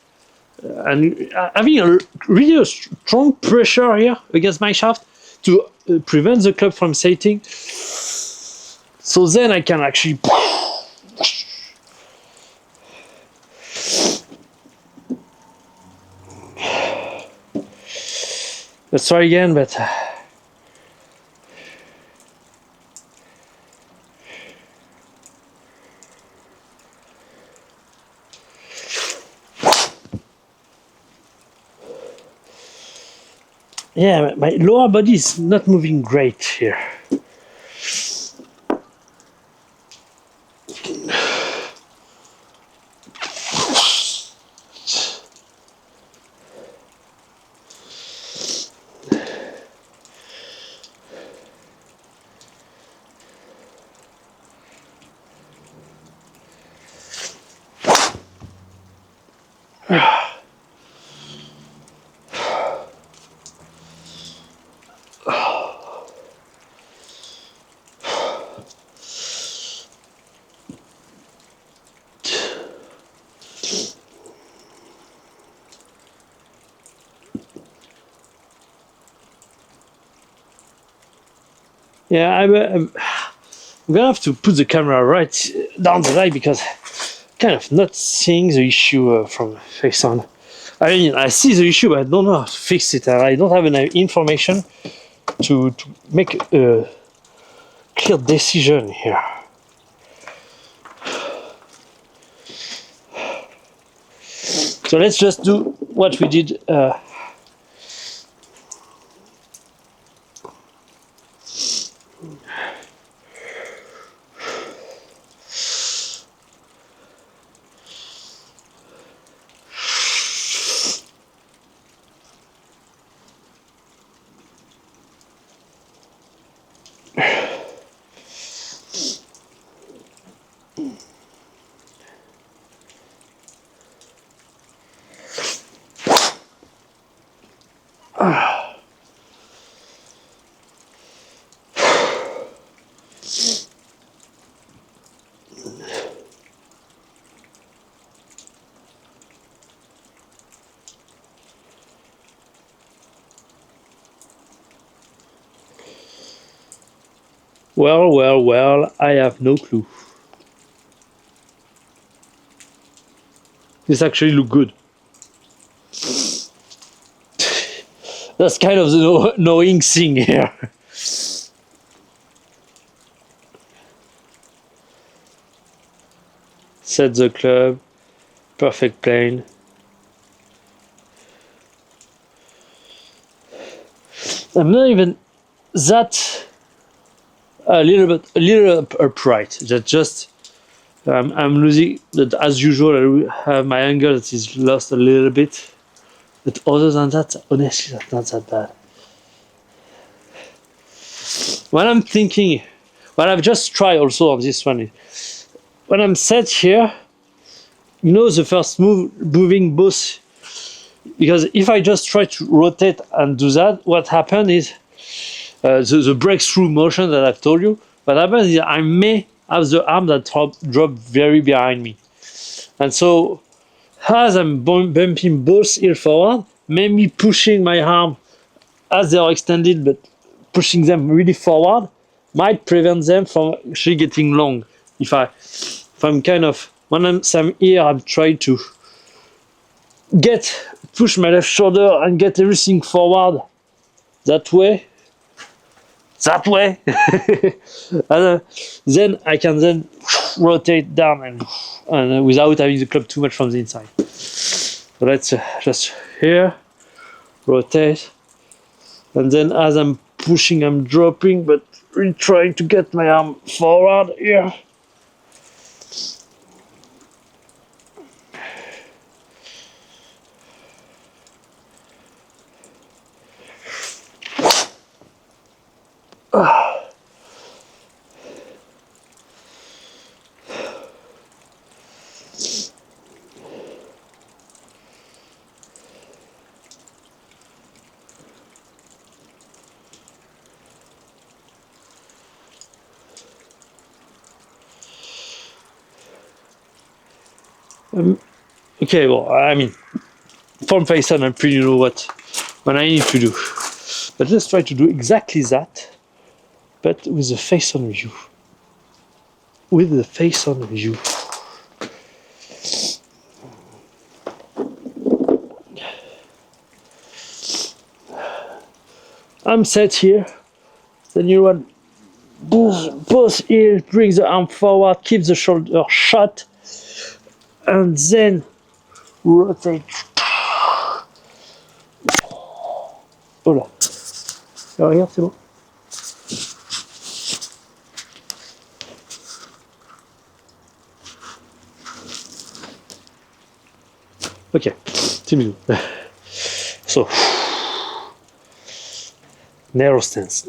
And having a really strong pressure here against my shaft to prevent the club from setting. So then I can actually. Let's try again, but. Yeah, my lower body is not moving great here. Yeah, I'm gonna have to put the camera right down the light because kind of not seeing the issue from face on. I mean, I see the issue, but I don't know how to fix it, and I don't have enough information to make a clear decision here. So let's just do what we did. Well, I have no clue. This actually look good. That's kind of the annoying thing here. Set the club, perfect plane. I'm not even that a little upright. That just I'm losing that as usual. I have my angle that is lost a little bit. But other than that, honestly, that's not that bad. What I'm thinking, what I've just tried also of this one, when I'm set here, you know, the first moving both, because if I just try to rotate and do that, what happened is the breakthrough motion that I've told you. What happens is I may have the arm that drop very behind me, and so as I'm bumping both heel forward, maybe pushing my arm as they are extended, but pushing them really forward might prevent them from actually getting long. If I'm kind of when I'm here, I'm trying to push my left shoulder and get everything forward that way. And, then I can then rotate down and without having the club too much from the inside. So let's just here rotate, and then as I'm pushing, I'm dropping, but really trying to get my arm forward here. Okay, well, I mean, from face on, I pretty know what I need to do. But let's try to do exactly that, but with the face on view. With the face on view. I'm set here. Then you want both heels, bring the arm forward, keep the shoulder shut, and then rotate. Oh là. Alors, regarde, c'est bon. Ok, c'est mieux. So, narrow stance.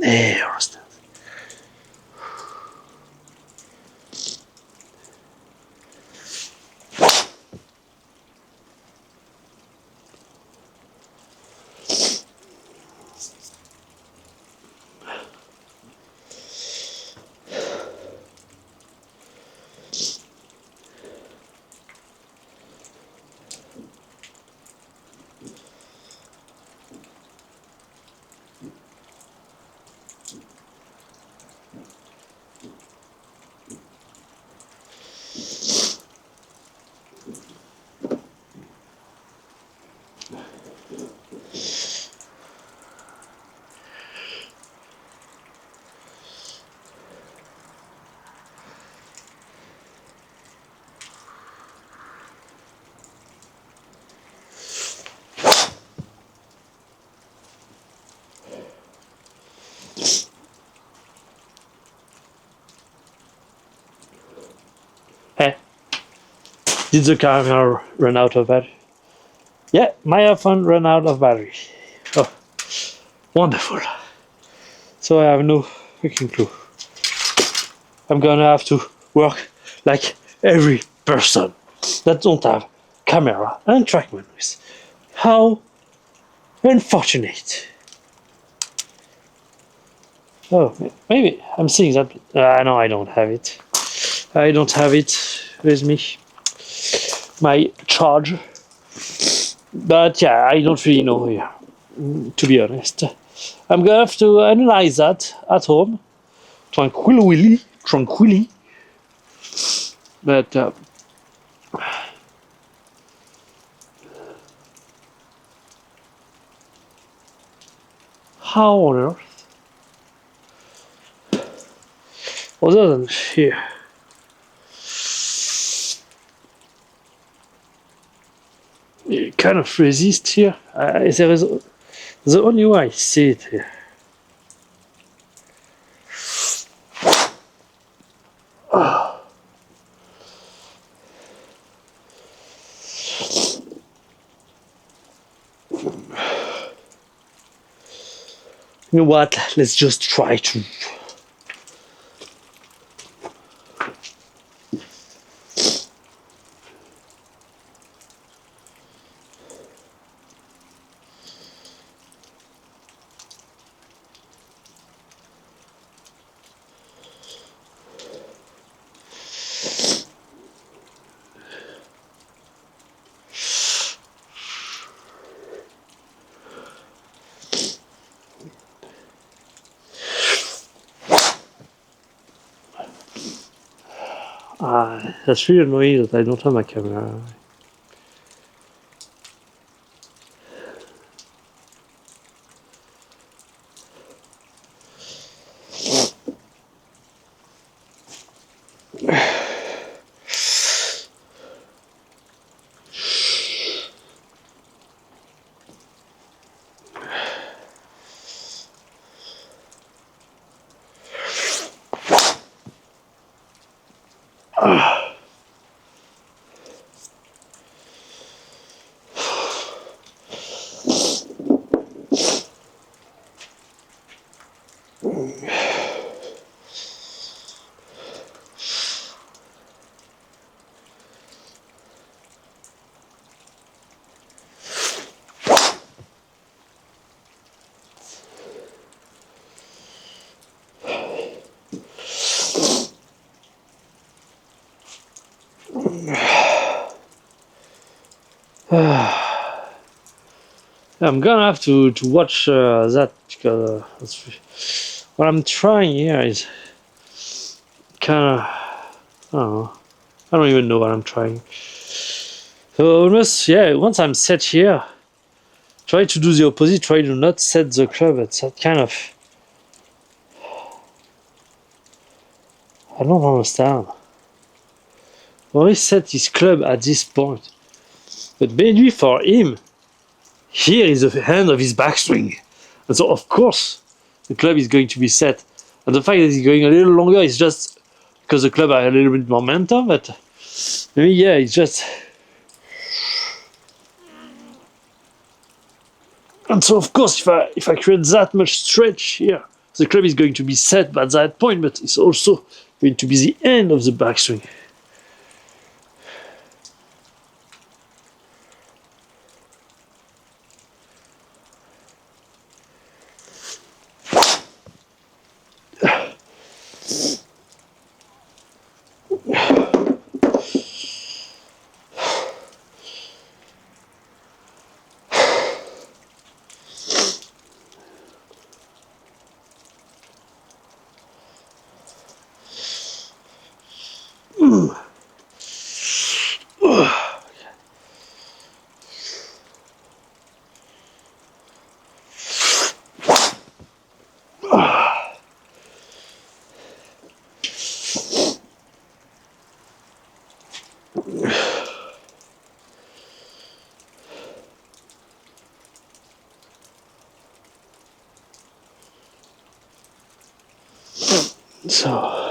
Did the camera run out of battery? Yeah, my iPhone ran out of battery. Oh, wonderful. So I have no freaking clue. I'm gonna have to work like every person that don't have camera and track menus. How unfortunate. Oh, maybe I'm seeing that. No, I don't have it. I don't have it with me. My charge. But yeah, I don't really know here, to be honest. I'm gonna have to analyze that at home, tranquilly. But how on earth, other than here, you kind of resist here? There is the only way I see it here. You know what? Let's just try to. That's really annoying that I don't have my camera. I'm gonna have to watch that because what I'm trying here is kind of, I don't know. I don't even know what I'm trying. So almost, yeah, once I'm set here, try to do the opposite, try to not set the club at that kind of, I don't understand. Rory set his club at this point, but maybe for him, here is the end of his backswing. And so of course, the club is going to be set. And the fact that he's going a little longer is just because the club has a little bit more momentum, but maybe, yeah, it's just. And so of course, if I create that much stretch here, the club is going to be set at that point, but it's also going to be the end of the backswing. So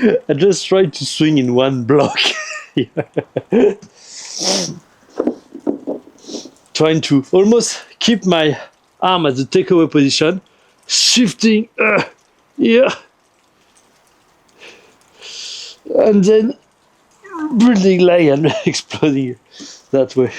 I just tried to swing in one block. Trying to almost keep my arm at the takeaway position, shifting, yeah, and then building leg and exploding that way.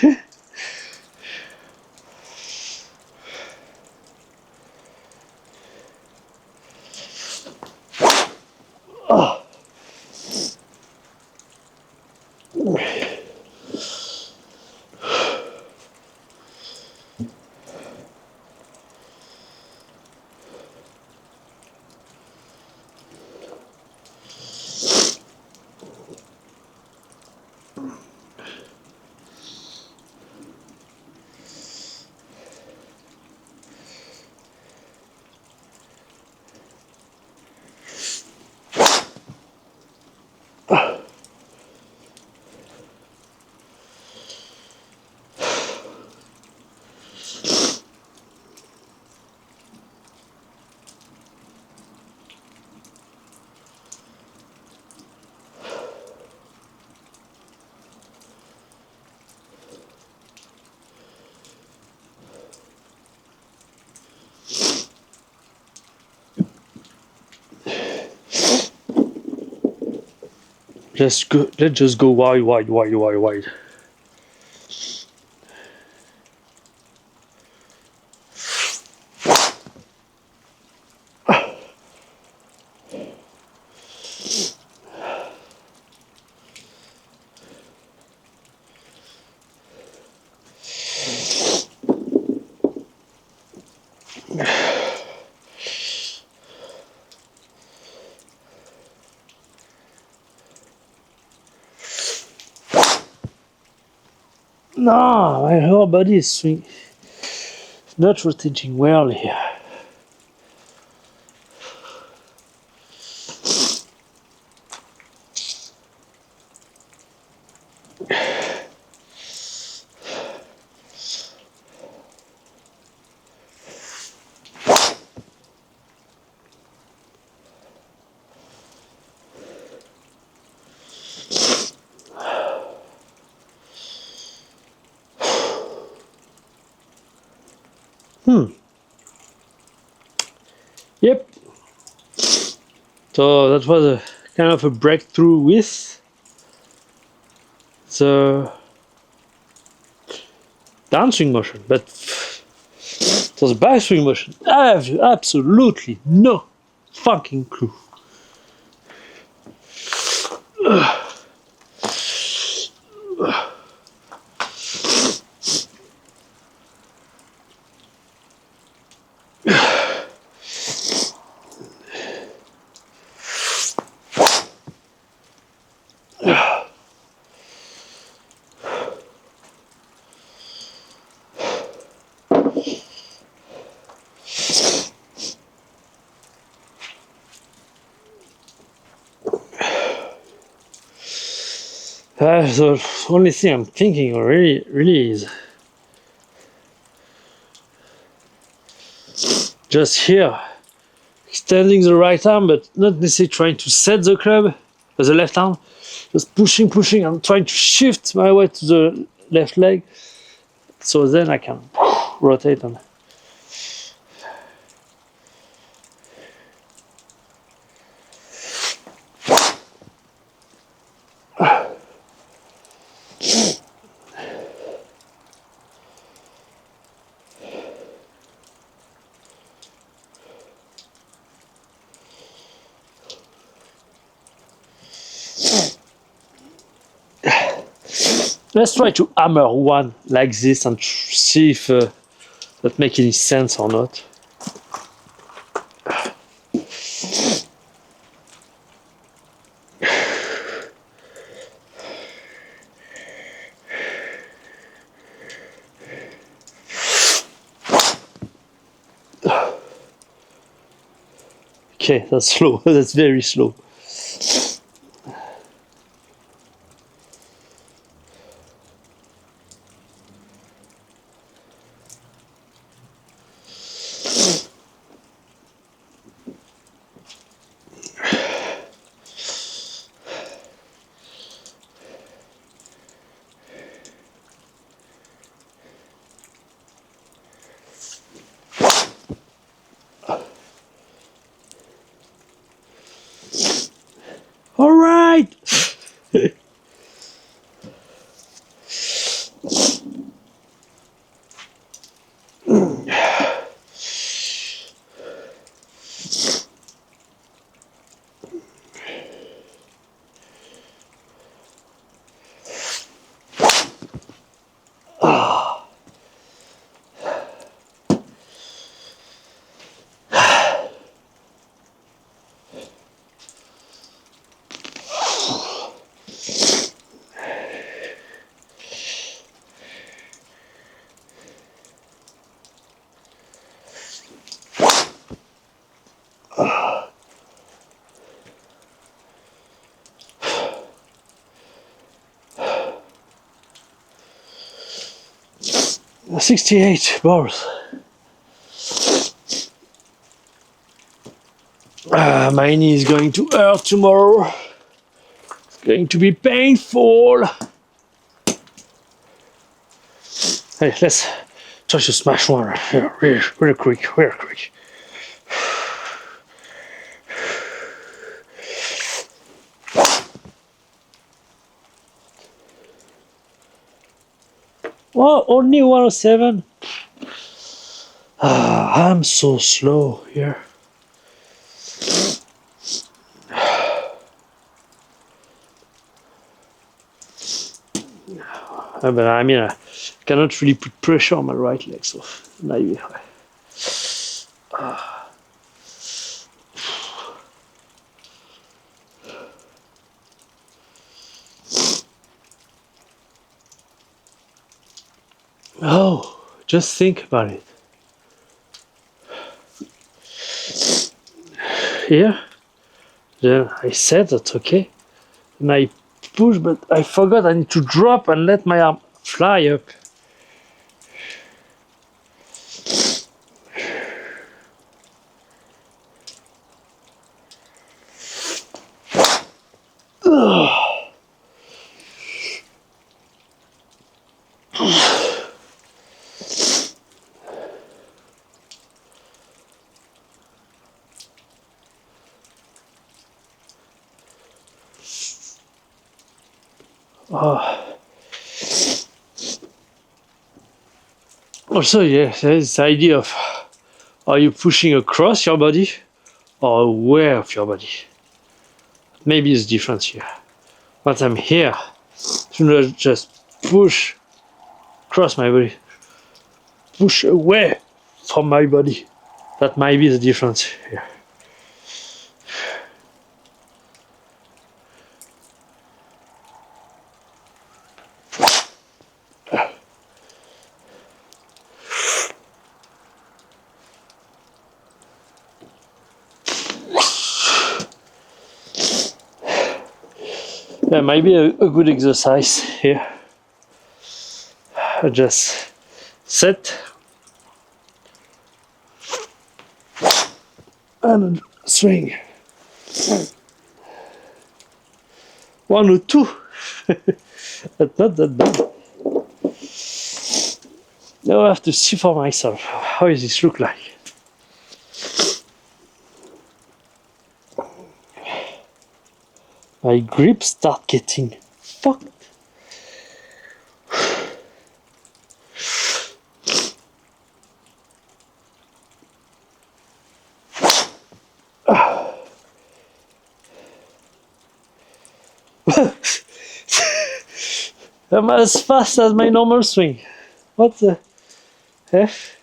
Let's just go wide, wide, wide, wide, wide. No, my whole body is not rotating well here. Yep. So that was a kind of a breakthrough with the downswing motion, but for the backswing motion, I have absolutely no fucking clue. The only thing I'm thinking really is just here, extending the right arm, but not necessarily trying to set the club with the left arm, just pushing, pushing, and trying to shift my way to the left leg, so then I can rotate on. Let's try to hammer one like this and see if that makes any sense or not. Okay, that's slow. That's very slow. wait. 68 bars. My knee is going to hurt tomorrow. It's going to be painful. Hey, let's try to smash one here, real quick, real quick. Well, only 107. I'm so slow here. But I mean, I cannot really put pressure on my right leg, so maybe. Oh, just think about it. Here, then I said that's okay, and I push, but I forgot I need to drop and let my arm fly up. Also, yeah, there's this idea of, are you pushing across your body or aware of your body? Maybe it's different here. Once I'm here, to not just push across my body, push away from my body. That might be the difference here. Yeah, maybe a good exercise here. Just sit and swing. 1 or 2. That's not that bad. Now I have to see for myself. How does this look like? My grip start getting fucked. I'm as fast as my normal swing. What the F?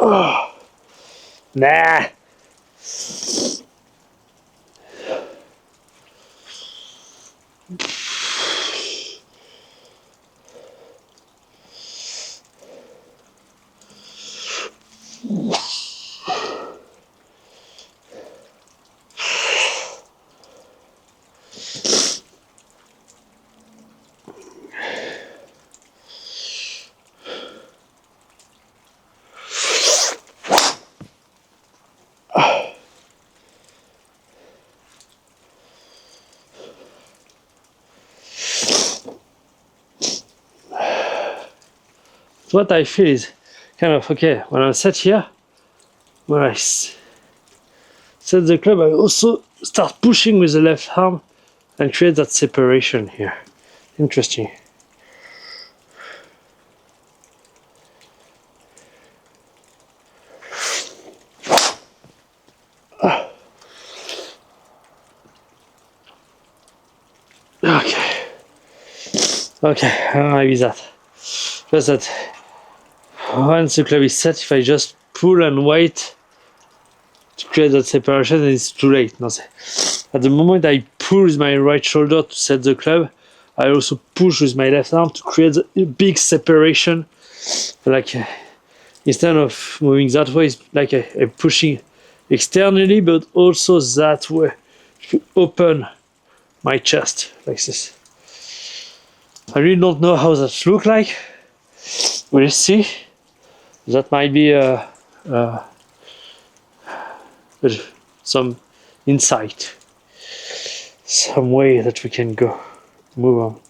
Oh, nah. what I feel is kind of okay when I set here, when I set the club, I also start pushing with the left arm and create that separation here. Interesting. Okay, maybe that. Just that once the club is set, if I just pull and wait to create that separation, then it's too late. No, at the moment I pull with my right shoulder to set the club, I also push with my left arm to create a big separation. Like instead of moving that way, it's like I'm pushing externally, but also that way to open my chest like this. I really don't know how that looks like. We'll see. That might be some insight, some way that we can go, move on.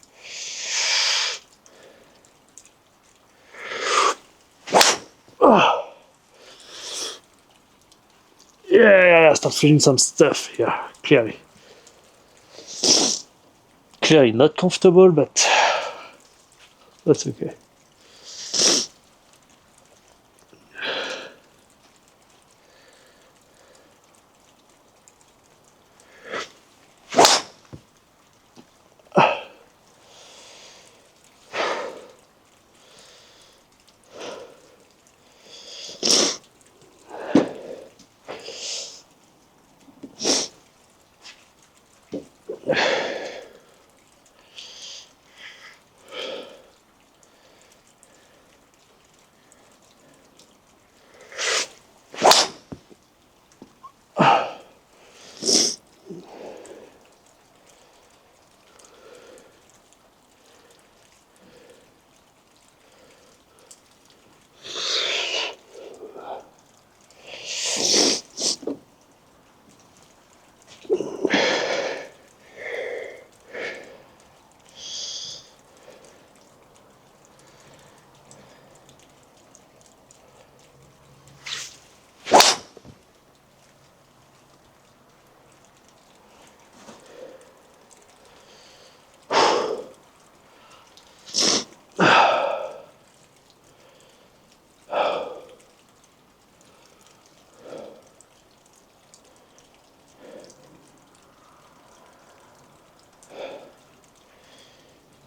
Yeah, I start feeling some stuff here, clearly. Clearly not comfortable, but that's okay.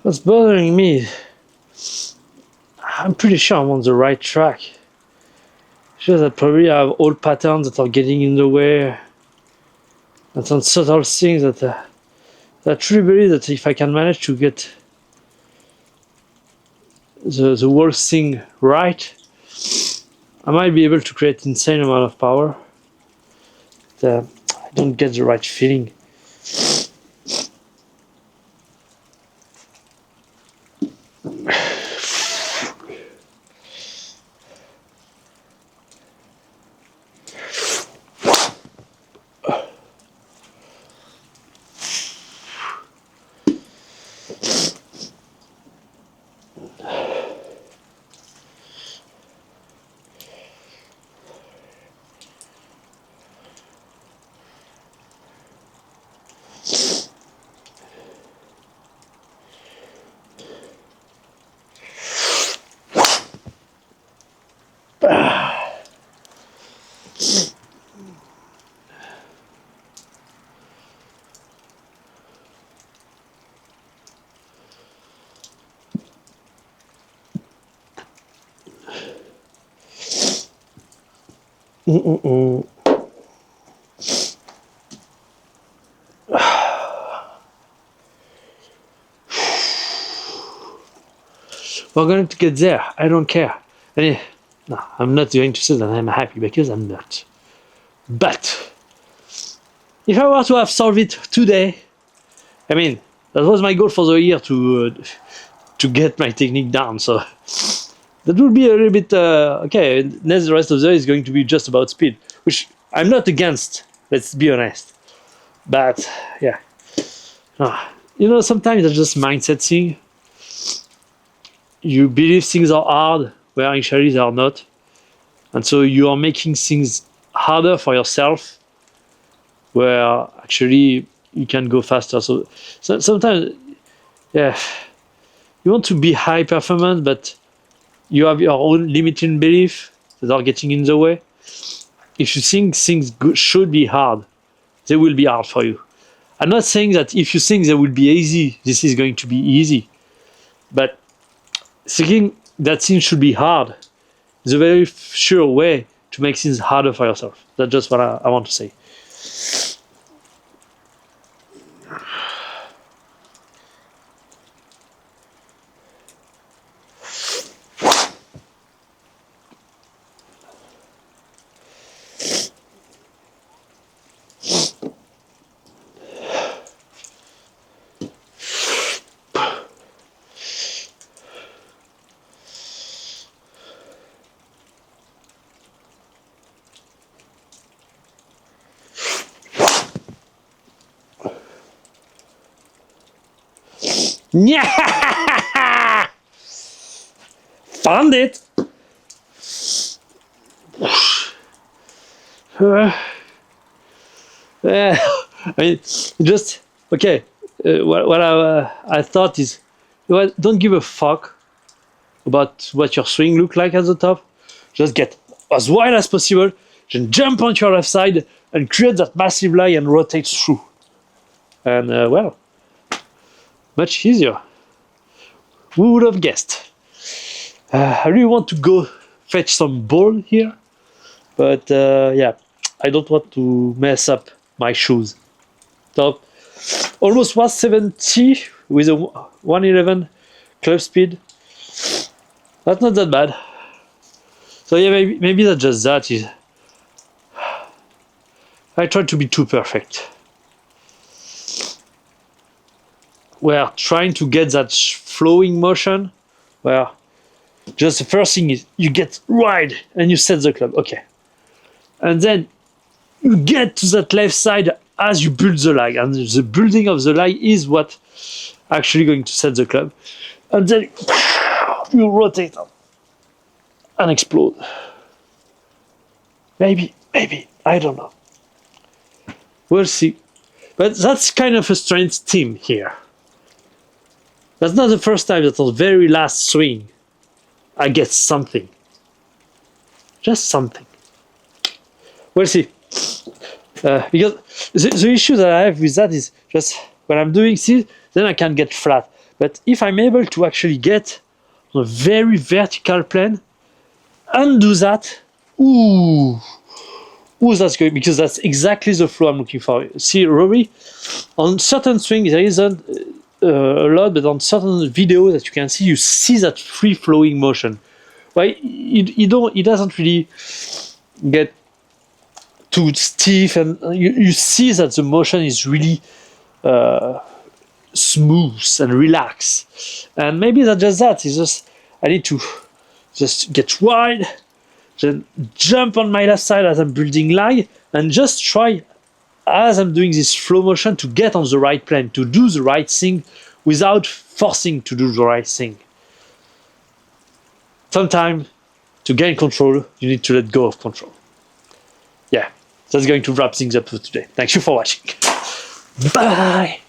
What's bothering me, I'm pretty sure I'm on the right track. It's just that probably I have old patterns that are getting in the way, and some subtle things that I truly believe that if I can manage to get the whole thing right, I might be able to create insane amount of power. But, I don't get the right feeling. We're going to get there. I don't care. No, I'm not going to say that I'm happy because I'm not. But if I were to have solved it today, I mean, that was my goal for the year to get my technique down. So that would be a little bit okay. Next, the rest of the day is going to be just about speed, which I'm not against. Let's be honest. But yeah, you know, sometimes it's just mindset thing. You believe things are hard where actually they are not. And so you are making things harder for yourself where actually you can go faster. So sometimes, yeah, you want to be high performance, but you have your own limiting belief that are getting in the way. If you think things should be hard, they will be hard for you. I'm not saying that if you think they will be easy, this is going to be easy. But thinking that things should be hard is a very sure way to make things harder for yourself. That's just what I want to say. Yeah! Found it! I mean, just, okay, what I thought is, don't give a fuck about what your swing look like at the top. Just get as wide as possible, then jump onto your left side and create that massive line and rotate through. And well, much easier. Who would have guessed? I really want to go fetch some ball here, but yeah, I don't want to mess up my shoes. So almost 170 with a 111 club speed. That's not that bad. So yeah, maybe that's just that. I try to be too perfect. We're trying to get that flowing motion where just the first thing is you get wide and you set the club, okay. And then you get to that left side as you build the line, and the building of the line is what actually going to set the club. And then you rotate and explode. Maybe, I don't know. We'll see. But that's kind of a strange theme here. That's not the first time that on the very last swing I get something. Just something. We'll see. Because the issue that I have with that is just when I'm doing this, then I can get flat. But if I'm able to actually get on a very vertical plane and do that, ooh, that's good, because that's exactly the flow I'm looking for. See, Rory, on certain swings there isn't a lot, but on certain videos that you can see, you see that free-flowing motion. Well, it doesn't really get too stiff, and you see that the motion is really smooth and relaxed. And maybe that's just that. It's just I need to just get wide, then jump on my left side as I'm building line, and just try as I'm doing this flow motion to get on the right plane, to do the right thing without forcing to do the right thing. Sometimes to gain control, you need to let go of control. Yeah, that's going to wrap things up for today. Thank you for watching. Bye!